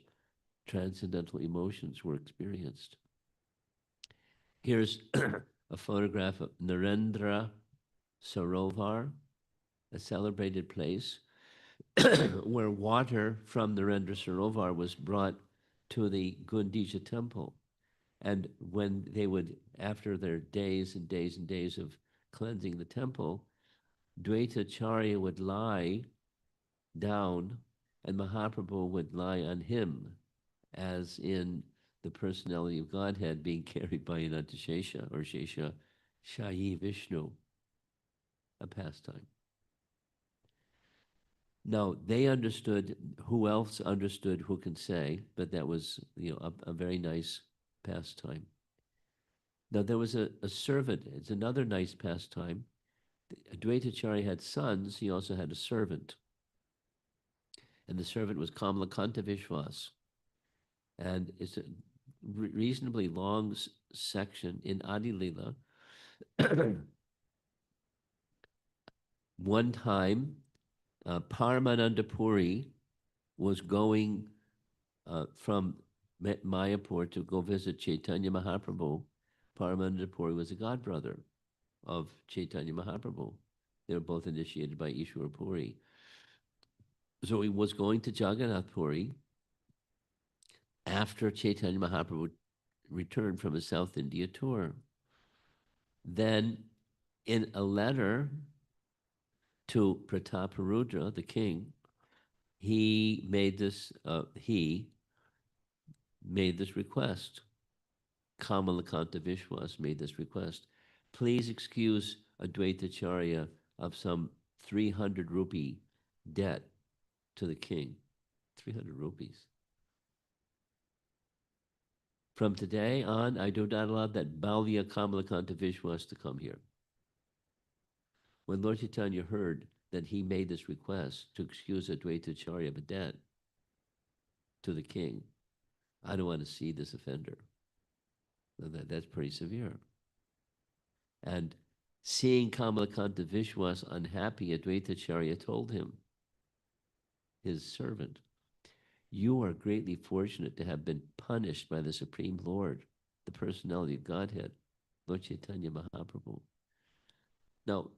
transcendental emotions were experienced. Here's a photograph of Narendra Sarovar, a celebrated place where water from Narendra Sarovar was brought to the Gundicha temple. And when they would, after their days and days and days of cleansing the temple, Dvaitacharya would lie down and Mahaprabhu would lie on him, as in the personality of Godhead being carried by Anantashesha or Shesha Shayi Vishnu, a pastime. Now, they understood, who else understood, who can say, but that was a very nice pastime. Now, there was a servant. It's another nice pastime. Advaitacharya had sons. He also had a servant. And the servant was Kamalakanta Vishwas. And it's a reasonably long section in Adi Lila. One time, Paramananda Puri was going from Mayapur to go visit Chaitanya Mahaprabhu. Paramananda Puri was a godbrother of Chaitanya Mahaprabhu. They were both initiated by Ishwar Puri. So he was going to Jagannath Puri, after Chaitanya Mahaprabhu returned from his South India tour. Then, in a letter to Prataparudra, the king, he made this request. Kamalakanta Vishwas made this request. Please excuse Advaitacharya of some 300 rupee debt to the king. 300 rupees. From today on, I do not allow that Balya Kamalakanta Vishwas to come here. When Lord Chaitanya heard that he made this request to excuse Advaitacharya of a debt to the king, I don't want to see this offender. That's pretty severe. And seeing Kamalakanta Vishwas unhappy, Advaitacharya told him, his servant, you are greatly fortunate to have been punished by the Supreme Lord, the personality of Godhead, Lord Chaitanya Mahaprabhu. Now,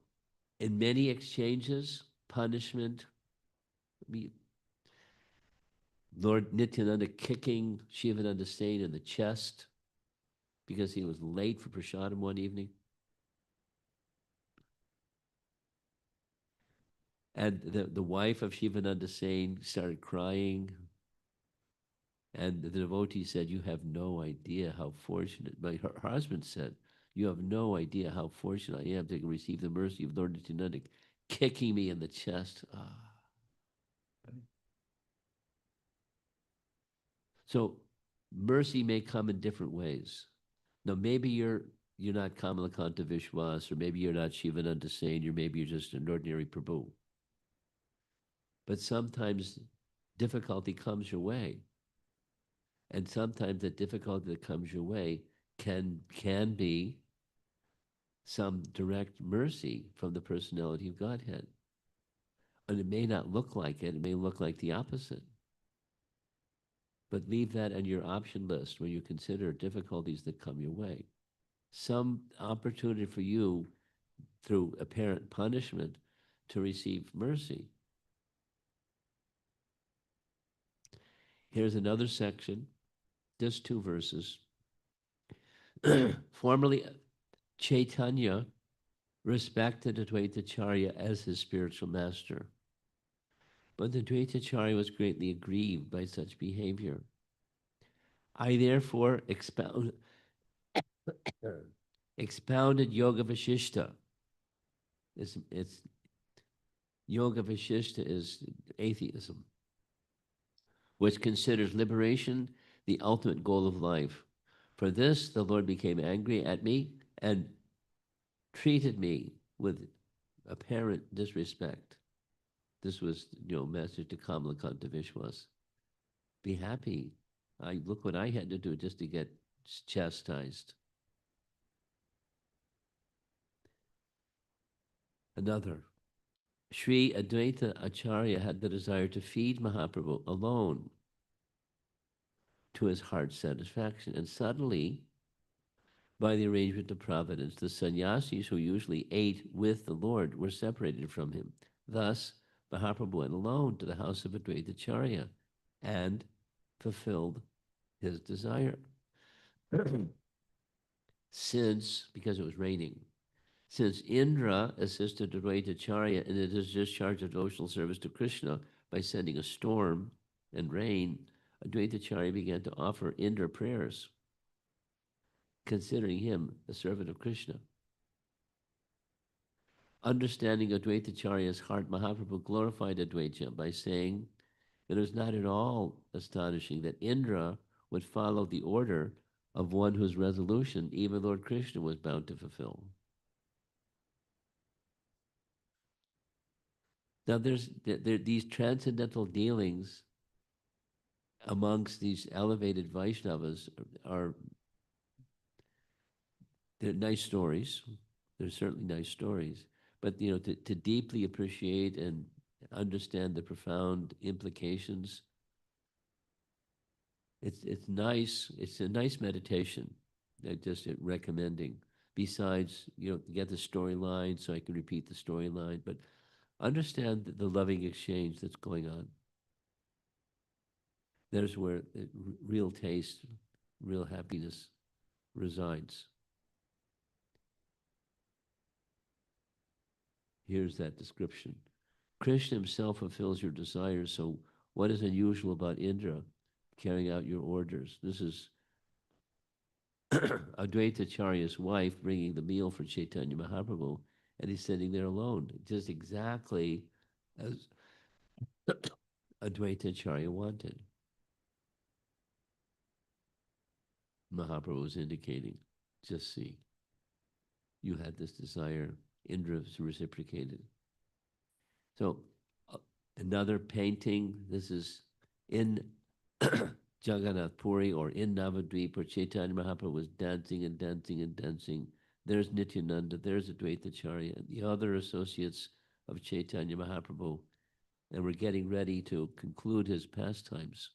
in many exchanges, punishment, Lord Nityananda kicking Shivananda Sain in the chest because he was late for prasadam one evening. And the wife of Shivananda Sain started crying. And the devotee said, you have no idea how fortunate, her husband said, you have no idea how fortunate I am to receive the mercy of Lord Nityananda, kicking me in the chest. So mercy may come in different ways. Now, maybe you're not Kamalakanta Vishwas, or maybe you're not Shivananda Sain, or maybe you're just an ordinary Prabhu. But sometimes difficulty comes your way. And sometimes the difficulty that comes your way can be some direct mercy from the personality of Godhead. And it may not look like it. It may look like the opposite. But leave that on your option list when you consider difficulties that come your way. Some opportunity for you through apparent punishment to receive mercy. Here's another section, just 2 verses. Formerly, Chaitanya respected Advaitacharya as his spiritual master. But Advaitacharya was greatly aggrieved by such behavior. I therefore expounded Yoga Vashishta. It's Yoga Vashishta is atheism, which considers liberation the ultimate goal of life. For this, the Lord became angry at me and treated me with apparent disrespect. This was, message to Kamalakanta Vishwas. Be happy. Look what I had to do just to get chastised. Another. Sri Advaita Acharya had the desire to feed Mahaprabhu alone to his heart's satisfaction. And suddenly, by the arrangement of providence, the sannyasis who usually ate with the Lord were separated from him. Thus, Mahaprabhu went alone to the house of Advaita Acharya and fulfilled his desire. Because it was raining, since Indra assisted Advaita Acharya in his discharge of devotional service to Krishna by sending a storm and rain, Advaita Acharya began to offer Indra prayers, considering him a servant of Krishna. Understanding Advaita Acharya's heart, Mahaprabhu glorified Advaita by saying that it was not at all astonishing that Indra would follow the order of one whose resolution even Lord Krishna was bound to fulfill. Now, there these transcendental dealings amongst these elevated Vaishnavas they're nice stories. They're certainly nice stories. But, to deeply appreciate and understand the profound implications, it's nice. It's a nice meditation. Just recommending. Besides, get the storyline so I can repeat the storyline, but understand the loving exchange that's going on. There's where real taste, real happiness resides. Here's that description. Krishna himself fulfills your desires, so what is unusual about Indra carrying out your orders? This is Advaitacharya's wife bringing the meal for Chaitanya Mahaprabhu, and he's sitting there alone, just exactly as Advaitacharya wanted. Mahaprabhu was indicating, just see, you had this desire, Indra's reciprocated. So another painting, this is in Jagannath Puri or in Navadvip, where Chaitanya Mahaprabhu was dancing and dancing and dancing. There's Nityananda, there's Advaitacharya, and the other associates of Chaitanya Mahaprabhu, and we're getting ready to conclude his pastimes.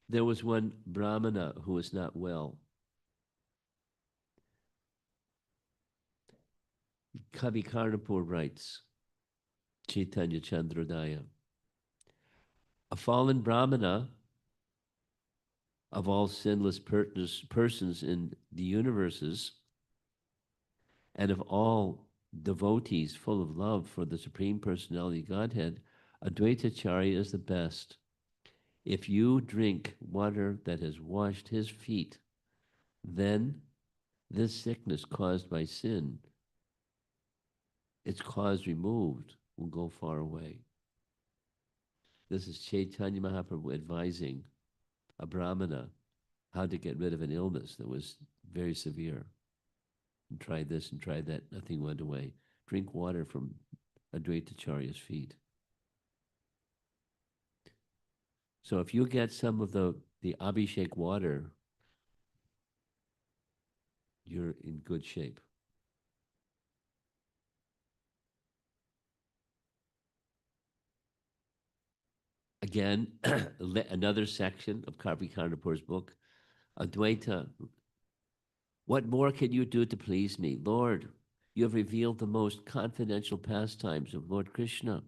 There was one Brahmana who was not well. Kavi Karnapur writes, Chaitanya Chandrodaya, a fallen Brahmana of all sinless persons in the universes and of all devotees full of love for the Supreme Personality of Godhead, Advaitacharya is the best. If you drink water that has washed his feet, then this sickness caused by sin, its cause removed, will go far away. This is Chaitanya Mahaprabhu advising a Brahmana how to get rid of an illness that was very severe. And try this and try that, nothing went away. Drink water from Advaitacharya's feet. So if you get some of the Abhishek water, you're in good shape. Again, another section of Karpi Karnapur's book, Advaita. What more can you do to please me? Lord, you have revealed the most confidential pastimes of Lord Krishna.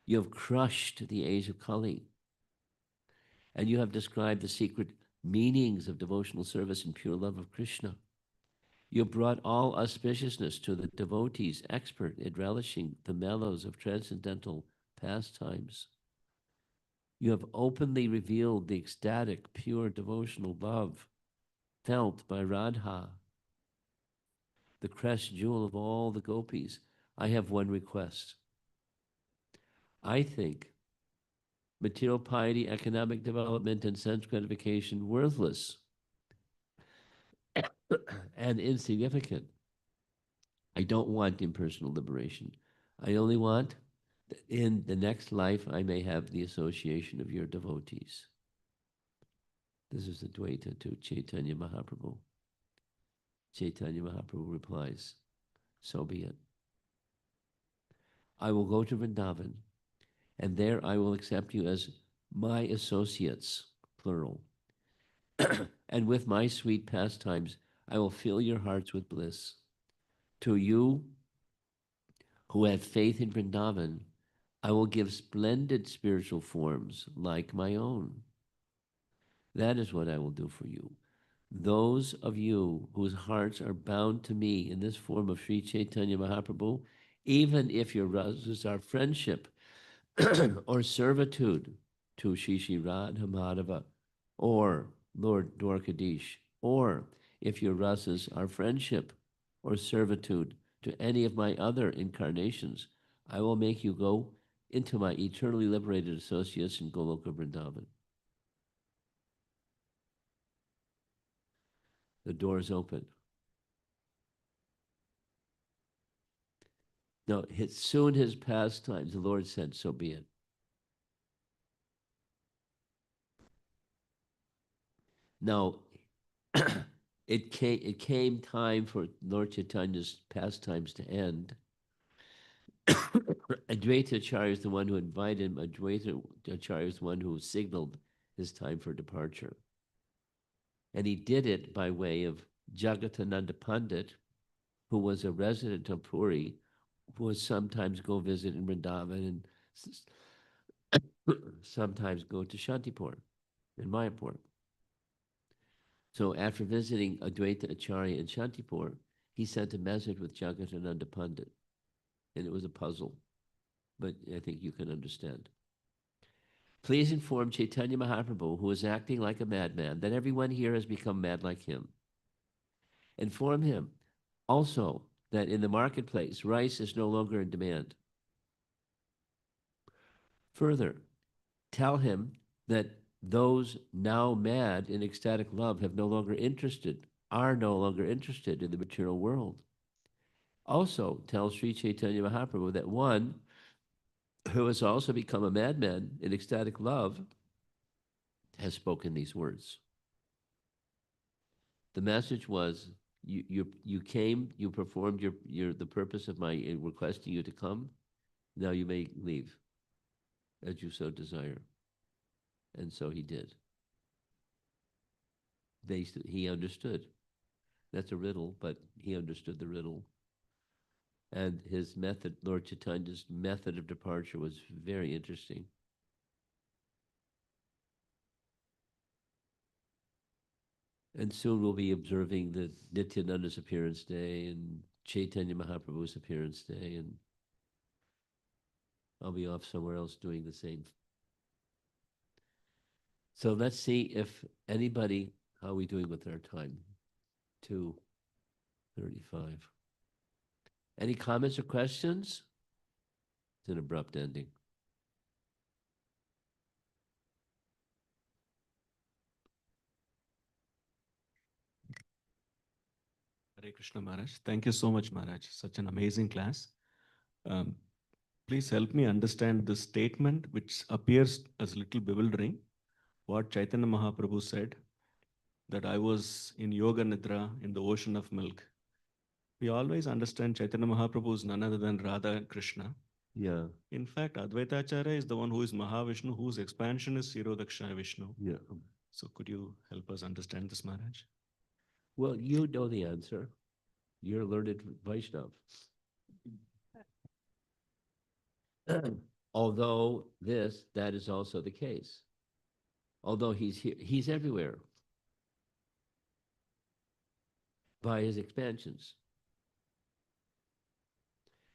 You have crushed the age of Kali, and you have described the secret meanings of devotional service and pure love of Krishna. You have brought all auspiciousness to the devotees, expert in relishing the mellows of transcendental pastimes. You have openly revealed the ecstatic, pure devotional love felt by Radha, the crest jewel of all the gopis. I have one request. I think material piety, economic development, and sense gratification worthless and insignificant. I don't want impersonal liberation. I only want that in the next life I may have the association of your devotees. This is Advaita to Chaitanya Mahaprabhu. Chaitanya Mahaprabhu replies, so be it. I will go to Vrindavan, and there I will accept you as my associates, plural. And with my sweet pastimes, I will fill your hearts with bliss. To you who have faith in Vrindavan, I will give splendid spiritual forms like my own. That is what I will do for you. Those of you whose hearts are bound to me in this form of Sri Chaitanya Mahaprabhu, even if your rajas are friendship or servitude to Shri Radha Madhava or Lord Dwarkadish, or if your rasas are friendship or servitude to any of my other incarnations, I will make you go into my eternally liberated associates in Goloka Vrindavan. The doors open. No, soon his pastimes, the Lord said, so be it. Now, it came time for Lord Chaitanya's pastimes to end. Advaita Acharya is the one who invited him. Advaita Acharya is the one who signaled his time for departure. And he did it by way of Jagatananda Pandit, who was a resident of Puri, would sometimes go visit in Vrindavan and sometimes go to Shantipur in Mayapur. So after visiting Advaita Acharya in Shantipur, he sent a message with Jagadananda Pandit, and it was a puzzle, but I think you can understand. Please inform Chaitanya Mahaprabhu, who is acting like a madman, that everyone here has become mad like him. Inform him also that in the marketplace, rice is no longer in demand. Further, tell him that those now mad in ecstatic love are no longer interested in the material world. Also, tell Sri Chaitanya Mahaprabhu that one who has also become a madman in ecstatic love has spoken these words. The message was, you came, you performed the purpose of my requesting you to come. Now you may leave, as you so desire. And so he did. He understood. That's a riddle, but he understood the riddle. And his method, Lord Chaitanya's method of departure, was very interesting. And soon we'll be observing the Nityananda's appearance day and Chaitanya Mahaprabhu's appearance day, and I'll be off somewhere else doing the same. So let's see if anybody, how are we doing with our time? 2:35. Any comments or questions? It's an abrupt ending. Hare Krishna Maharaj. Thank you so much, Maharaj. Such an amazing class. Um, please help me understand the statement which appears as a little bewildering. What Chaitanya Mahaprabhu said, that I was in Yoga Nidra in the ocean of milk. We always understand Chaitanya Mahaprabhu is none other than Radha and Krishna. Yeah. In fact, Advaita Acharya is the one who is Mahavishnu, whose expansion is Sirodakshina Vishnu. Yeah. So could you help us understand this, Maharaj? Well, you know the answer. You're a learned Vaishnav. Although that is also the case. Although he's here, he's everywhere by his expansions.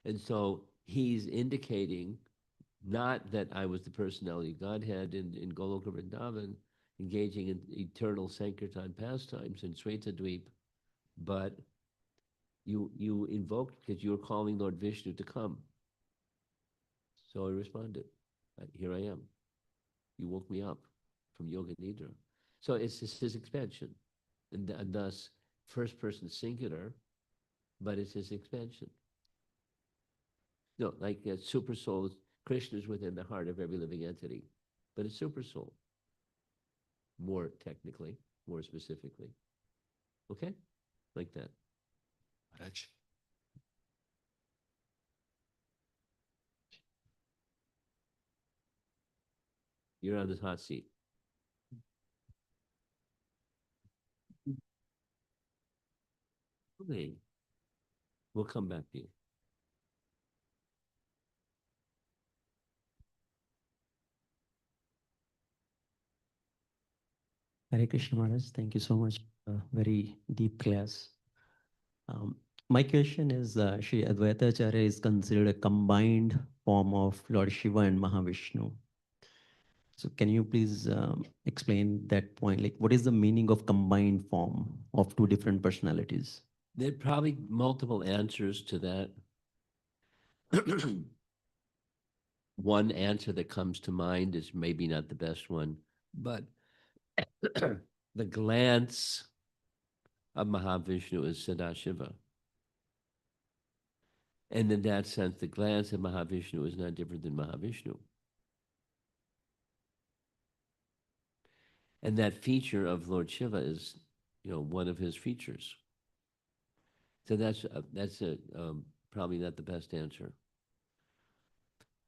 And so he's indicating not that I was the personality of Godhead in Goloka Vrindavan, engaging in eternal Sankirtan pastimes in Svetadweep, but you invoked because you were calling Lord Vishnu to come. So I responded, here I am. You woke me up from Yoga Nidra. So it's just his expansion, and thus first person singular, but it's his expansion. No, like super soul, Krishna is within the heart of every living entity, but it's super soul. More technically, more specifically. Okay? Like that. Maharaj. You're on this hot seat. Okay. We'll come back to you. Hare Krishna Maharaj, thank you so much. Very deep class. My question is, Sri Advaita Acharya is considered a combined form of Lord Shiva and Mahavishnu. So can you please explain that point? Like, what is the meaning of combined form of two different personalities? There are probably multiple answers to that. One answer that comes to mind is maybe not the best one, but the glance of Mahavishnu is Sadashiva. And in that sense, the glance of Mahavishnu is not different than Mahavishnu. And that feature of Lord Shiva is, one of his features. So that's probably not the best answer.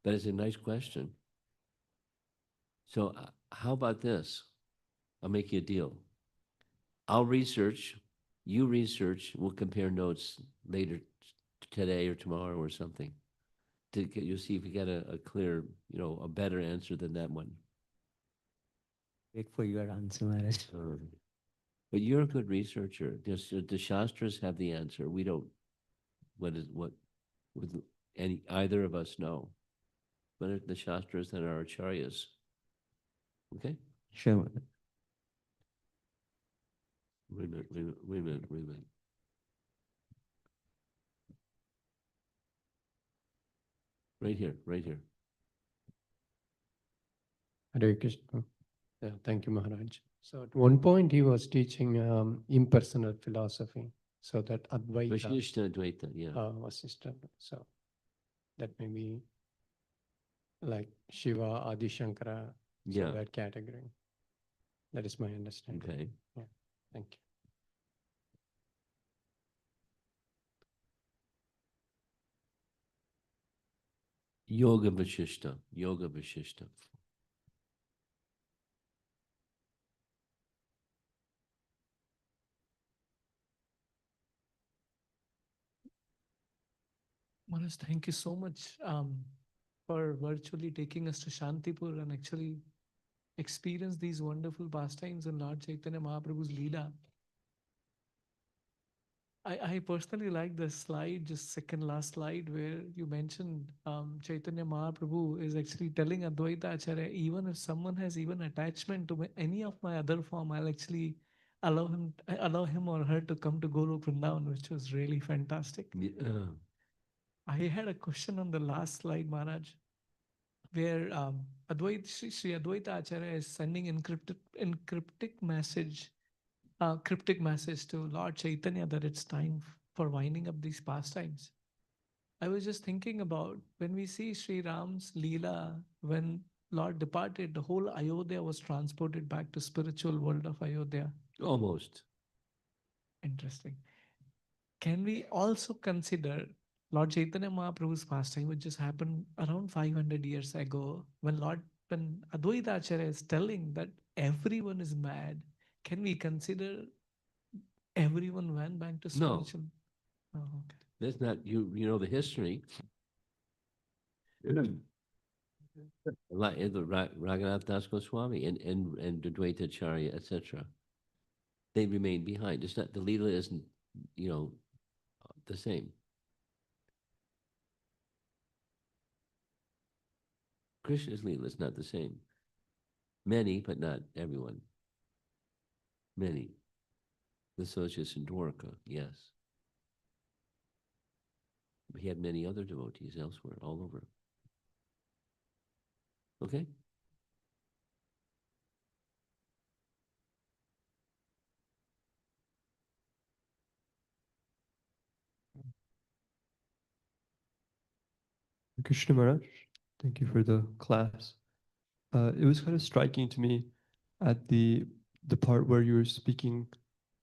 But it's a nice question. So how about this? I'll make you a deal. I'll research, You research, we'll compare notes later today or tomorrow or something. You'll see if you get a clear, a better answer than that one. Wait for your answer, Maharaj. But you're a good researcher. The Shastras have the answer. We don't, with either of us know. But the Shastras and our Acharyas. Okay? Sure, Maharaj. Wait a minute. Right here. Hare Krishna. Yeah, thank you, Maharaj. So at one point he was teaching impersonal philosophy, so that Advaita Vasishta Advaita, yeah. was system. So that may be like Shiva, Adi Shankara, Yeah. so that category. That is my understanding. Okay. Yeah, thank you. Yoga Vashishta. Maharaj, thank you so much for virtually taking us to Shantipur and actually experience these wonderful pastimes in Lord Chaitanya Mahaprabhu's Leela. I personally like the slide, just second last slide, where you mentioned Chaitanya Mahaprabhu is actually telling Advaita Acharya, even if someone has even attachment to any of my other form, I'll actually allow him or her to come to Golok Vrindavan, which was really fantastic. Yeah. I had a question on the last slide, Maharaj, where Sri Advaita Acharya is sending cryptic message to Lord Chaitanya that it's time for winding up these pastimes. I was just thinking about when we see Sri Ram's Leela, when Lord departed, the whole Ayodhya was transported back to spiritual world of Ayodhya. Almost. Interesting. Can we also consider Lord Chaitanya Mahaprabhu's pastime, which just happened around 500 years ago, when Advaita Acharya is telling that everyone is mad, can we consider everyone went back to No. spiritual? Oh, okay. That's not, you know the history. Raghunath Das Goswami and Dvaita Acharya, etc. They remain behind. It's not, the Leela isn't, the same. Krishna's Leela is not the same. Many, but not everyone. Many. The Sochis in Dwarka, yes. He had many other devotees elsewhere, all over. Okay? Krishna Maharaj, thank you for the class. It was kind of striking to me at the part where you were speaking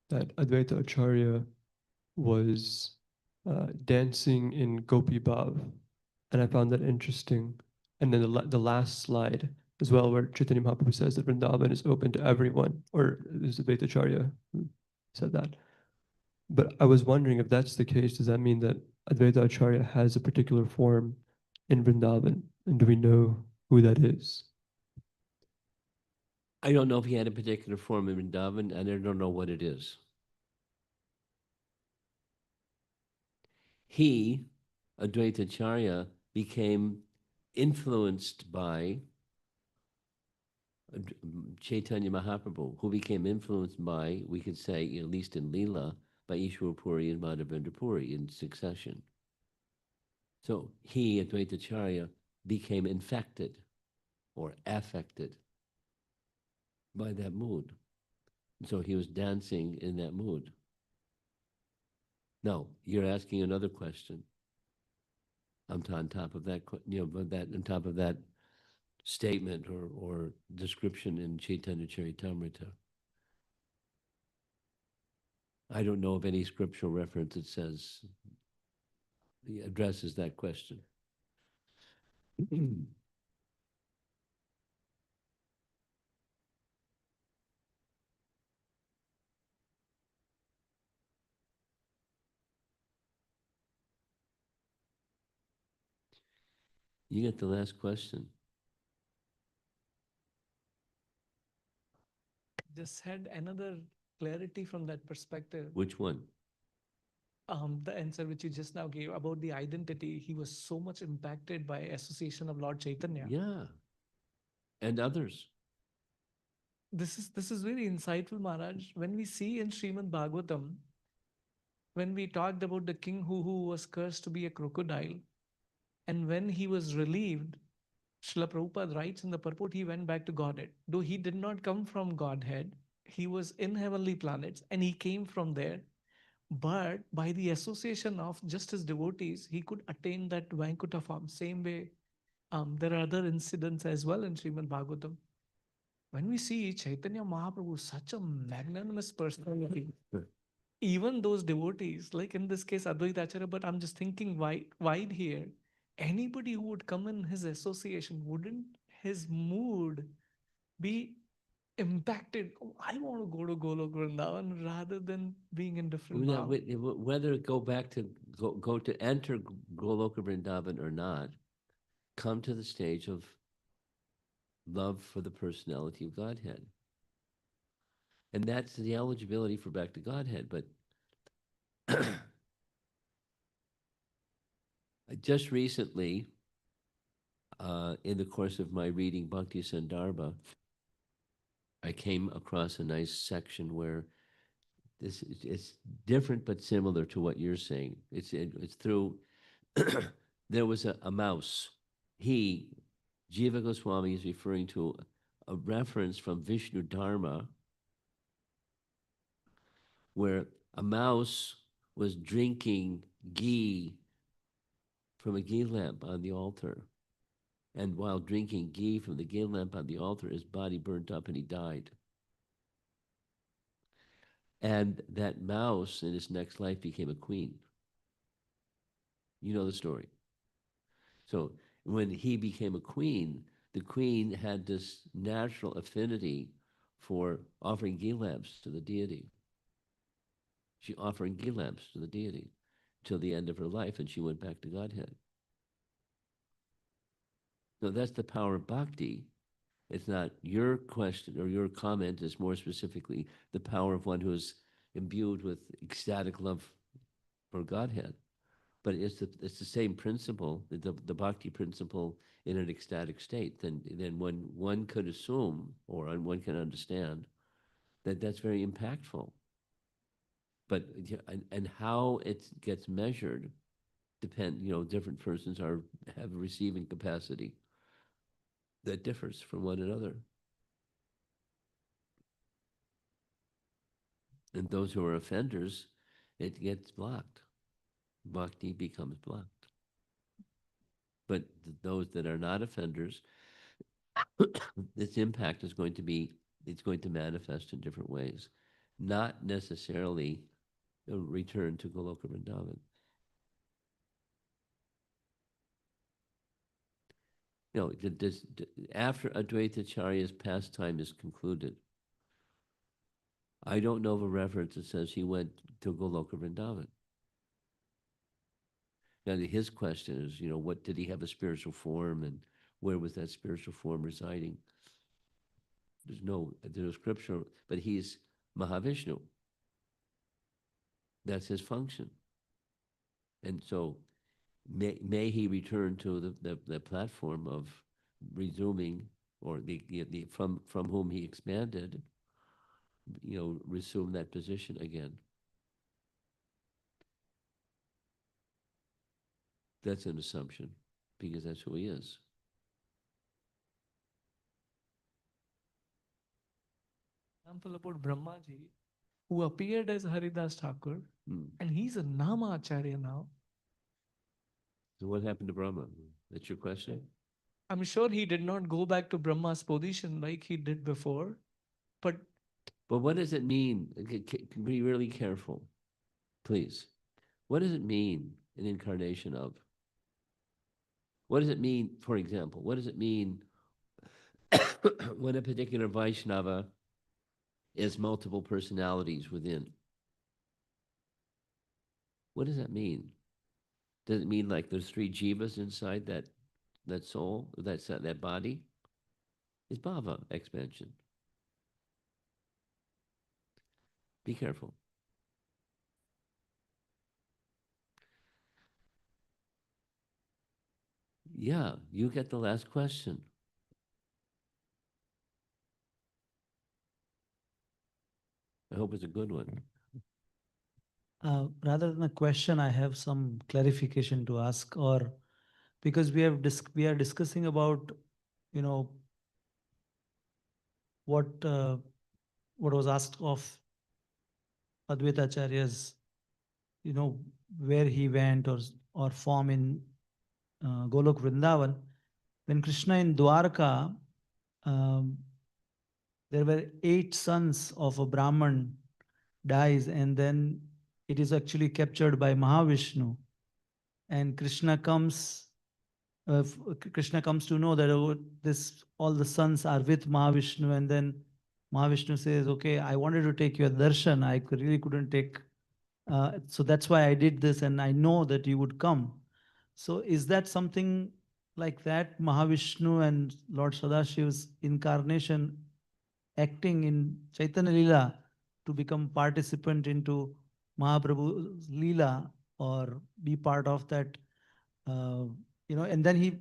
that Advaita Acharya was dancing in Gopi Bhav, and I found that interesting. And then the last slide as well, where Chaitanya Mahaprabhu says that Vrindavan is open to everyone, or it was Advaita Acharya who said that. But I was wondering if that's the case, does that mean that Advaita Acharya has a particular form in Vrindavan? And do we know who that is? I don't know if he had a particular form in Vrindavan, and I don't know what it is. He, Advaita Acharya, became influenced by Chaitanya Mahaprabhu, who became influenced by, we could say, at least in Leela, by Ishwar Puri and Madhavendra Puri in succession. So he, Advaita Acharya, became infected or affected by that mood. So he was dancing in that mood. Now, you're asking another question. I'm on top of that, on top of that statement or description in Chaitanya Charitamrita. I don't know of any scriptural reference that says, addresses that question. You get the last question. Just had another clarity from that perspective. Which one? The answer which you just now gave about the identity, he was so much impacted by association of Lord Chaitanya. Yeah. And others. This is very insightful, Maharaj. When we see in Srimad Bhagavatam, when we talked about the king who was cursed to be a crocodile, and when he was relieved, Srila Prabhupada writes in the purport, he went back to Godhead. Though he did not come from Godhead, he was in heavenly planets and he came from there. But by the association of just his devotees, he could attain that Vaikuntha form. Same way, there are other incidents as well in Srimad Bhagavatam. When we see Chaitanya Mahaprabhu, such a magnanimous personality, even those devotees, like in this case Advaita Acharya, but I'm just thinking wide here. Anybody who would come in his association, wouldn't his mood be impacted? "Oh, I want to go to Golok Vrindavan," rather than being in different Yeah, bhav. whether go back to go to enter Goloka Vrindavan or not, come to the stage of love for the personality of Godhead. And that's the eligibility for back to Godhead. But just recently, in the course of my reading Bhakti Sandarbha, I came across a nice section where it's different but similar to what you're saying. It's through there was a mouse. Jiva Goswami is referring to a reference from Vishnu Dharma where a mouse was drinking ghee from a ghee lamp on the altar. And while drinking ghee from the ghee lamp on the altar, his body burnt up and he died. And that mouse in his next life became a queen. You know the story. So when he became a queen, the queen had this natural affinity for offering ghee lamps to the deity. She offered ghee lamps to the deity till the end of her life, and she went back to Godhead. So that's the power of bhakti. It's not your question or your comment, is more specifically the power of one who is imbued with ecstatic love for Godhead. But it's the same principle, the bhakti principle in an ecstatic state. Then one could assume, or one can understand, that that's very impactful. But and how it gets measured different persons have a receiving capacity that differs from one another. And those who are offenders, it gets blocked. Bhakti becomes blocked. But those that are not offenders, its impact is going to manifest in different ways, not necessarily a return to Goloka Vrindavan. After Advaita Acharya's pastime is concluded, I don't know of a reference that says he went to Goloka Vrindavan. Now, his question is, what did he have a spiritual form, and where was that spiritual form residing? There's no scripture, but he's Mahavishnu. That's his function. And so may he return to the platform of resuming, or from whom he expanded, resume that position again. That's an assumption, because that's who he is. Example about Brahmaji, who appeared as Haridas Thakur, and he's a Nama Acharya now. So what happened to Brahma? That's your question? I'm sure he did not go back to Brahma's position like he did before, but what does it mean? Be really careful, please. What does it mean, an incarnation of? What does it mean, for example, what does it mean when a particular Vaishnava is multiple personalities within? What does that mean? Does it mean like there's 3 jivas inside that soul, that body, is bhava, expansion. Be careful. Yeah, you get the last question. I hope it's a good one. Rather than a question, I have some clarification to ask, or because we are discussing about, you know, what was asked of Advaita Acharya's, you know, where he went or form in Golok Vrindavan. When Krishna in Dwarka, um, there were 8 sons of a Brahman dies, and then it is actually captured by Mahavishnu, and Krishna comes to know that, oh, this all the sons are with Mahavishnu, and then Mahavishnu says, okay, I wanted to take your darshan, really couldn't take, so that's why I did this, and I know that you would come. So is that something like that, Mahavishnu and Lord Sadashiv's incarnation acting in Chaitanya Leela to become participant into Mahaprabhu's Leela, or be part of that, uh, and then he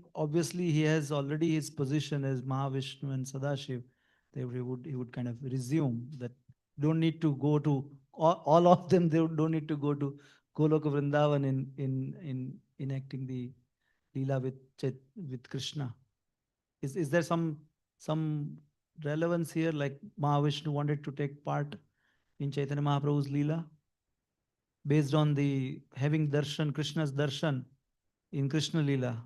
has already his position as Mahavishnu and Sadashiv. He would kind of resume that. Don't need to go to all of them. They don't need to go to Goloka Vrindavan in enacting the Leela with Krishna. Is there some relevance here, like Mahavishnu wanted to take part in Chaitanya Mahaprabhu's Leela based on the having darshan, Krishna's darshan in Krishna Leela?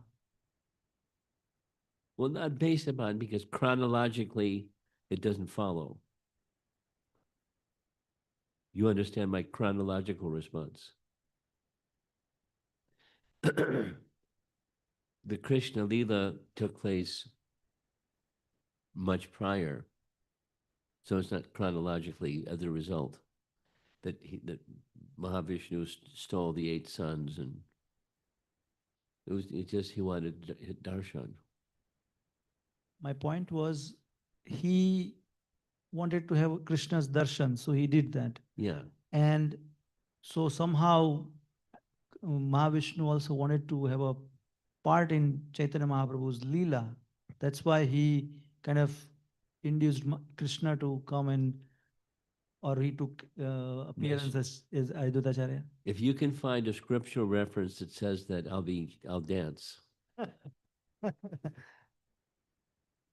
Well, not based upon, because chronologically it doesn't follow. You understand my chronological response. The Krishna Leela took place much prior, so it's not chronologically as a result that Mahavishnu stole the 8 sons, and it just he wanted darshan. My point was, he wanted to have Krishna's darshan, so he did that. Yeah. And so somehow Mahavishnu also wanted to have a part in Chaitanya Mahaprabhu's Leela. That's why he kind of induced Krishna to come, or he took appearance as Advaita Acharya. If you can find a scriptural reference that says that, I'll dance.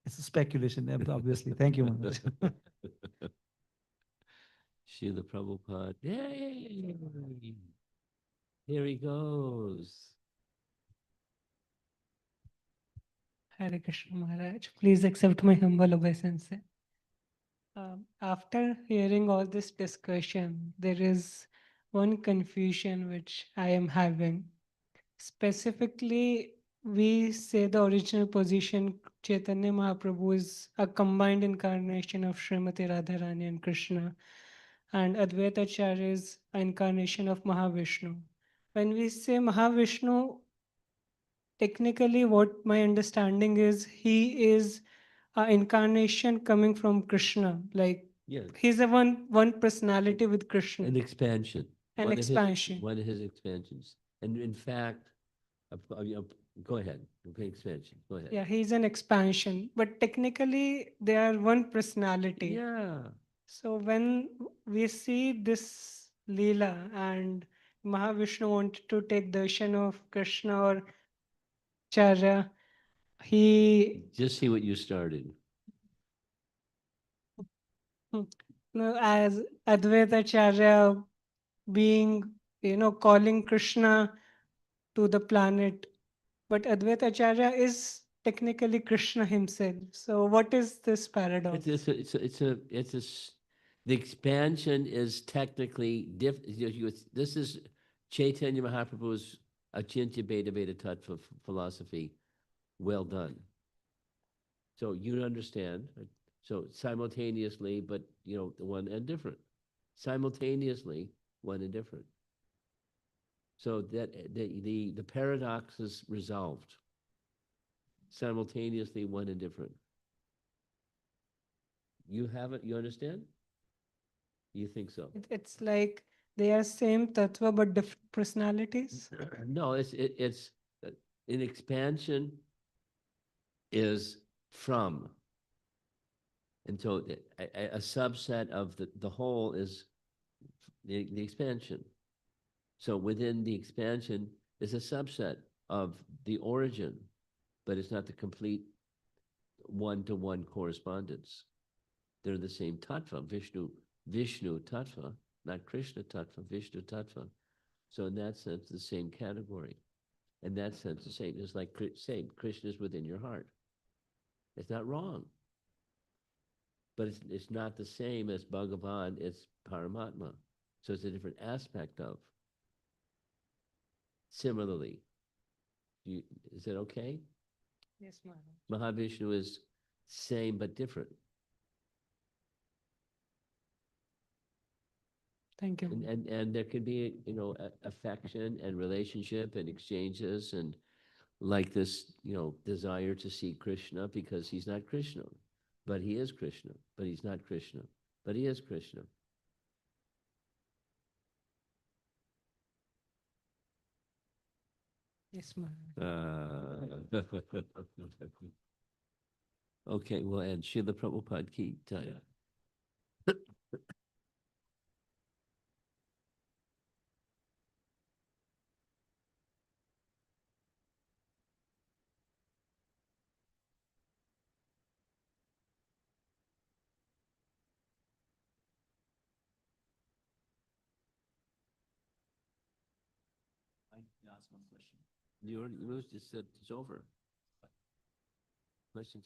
It's a speculation, obviously. Thank you, Maharaj. Srila Prabhupada. Yay! Here he goes. Hare Krishna Maharaj, please accept my humble obeisance. After hearing all this discussion, there is one confusion which I am having. Specifically, we say the original position Chaitanya Mahaprabhu is a combined incarnation of Srimati Radharani and Krishna, and Advaita Acharya is an incarnation of Mahavishnu. When we say Mahavishnu, technically what my understanding is, he is an incarnation coming from Krishna, like Yes. he's a one personality with Krishna. An expansion. An One of his- expansion. one of his expansions. And in fact, go ahead. Okay, expansion. Go ahead. Yeah, he's an expansion, but technically they are one personality. Yeah. So when we see this Leela and Mahavishnu wanted to take darshan of Krishna or Charya, he Just see what you started. as Advaita Charya being, calling Krishna to the planet, but Advaita Acharya is technically Krishna himself. So what is this paradox? The expansion is technically this is Chaitanya Mahaprabhu's Achintya Beta Beta Tattva philosophy. Well done. So you understand. So simultaneously, but one and different. Simultaneously, one and different. So that the paradox is resolved. simultaneously one and different. You have it, you understand? You think so? It's like they are same tattva but different personalities. No, it's an expansion is from. And so a subset of the whole is the expansion. So within the expansion is a subset of the origin, but it's not the complete one-to-one correspondence. They're the same tattva, Vishnu tattva, not Krishna tattva, Vishnu tattva. So in that sense, the same category. In that sense, the same. It's like saying Krishna is within your heart. It's not wrong. But it's not the same as Bhagavan, it's Paramatma. So it's a different aspect of. Similarly, is that okay? Yes, Maharaj. Mahavishnu is same but different. Thank you. And there can be, affection and relationship and exchanges and like this, desire to see Krishna because he's not Krishna, but he is Krishna, but he's not Krishna, but he is Krishna. Yes, Maharaj. Okay, we'll end. Srila Prabhupada Ki Jai. I ask one question. You just said it's over. Questions?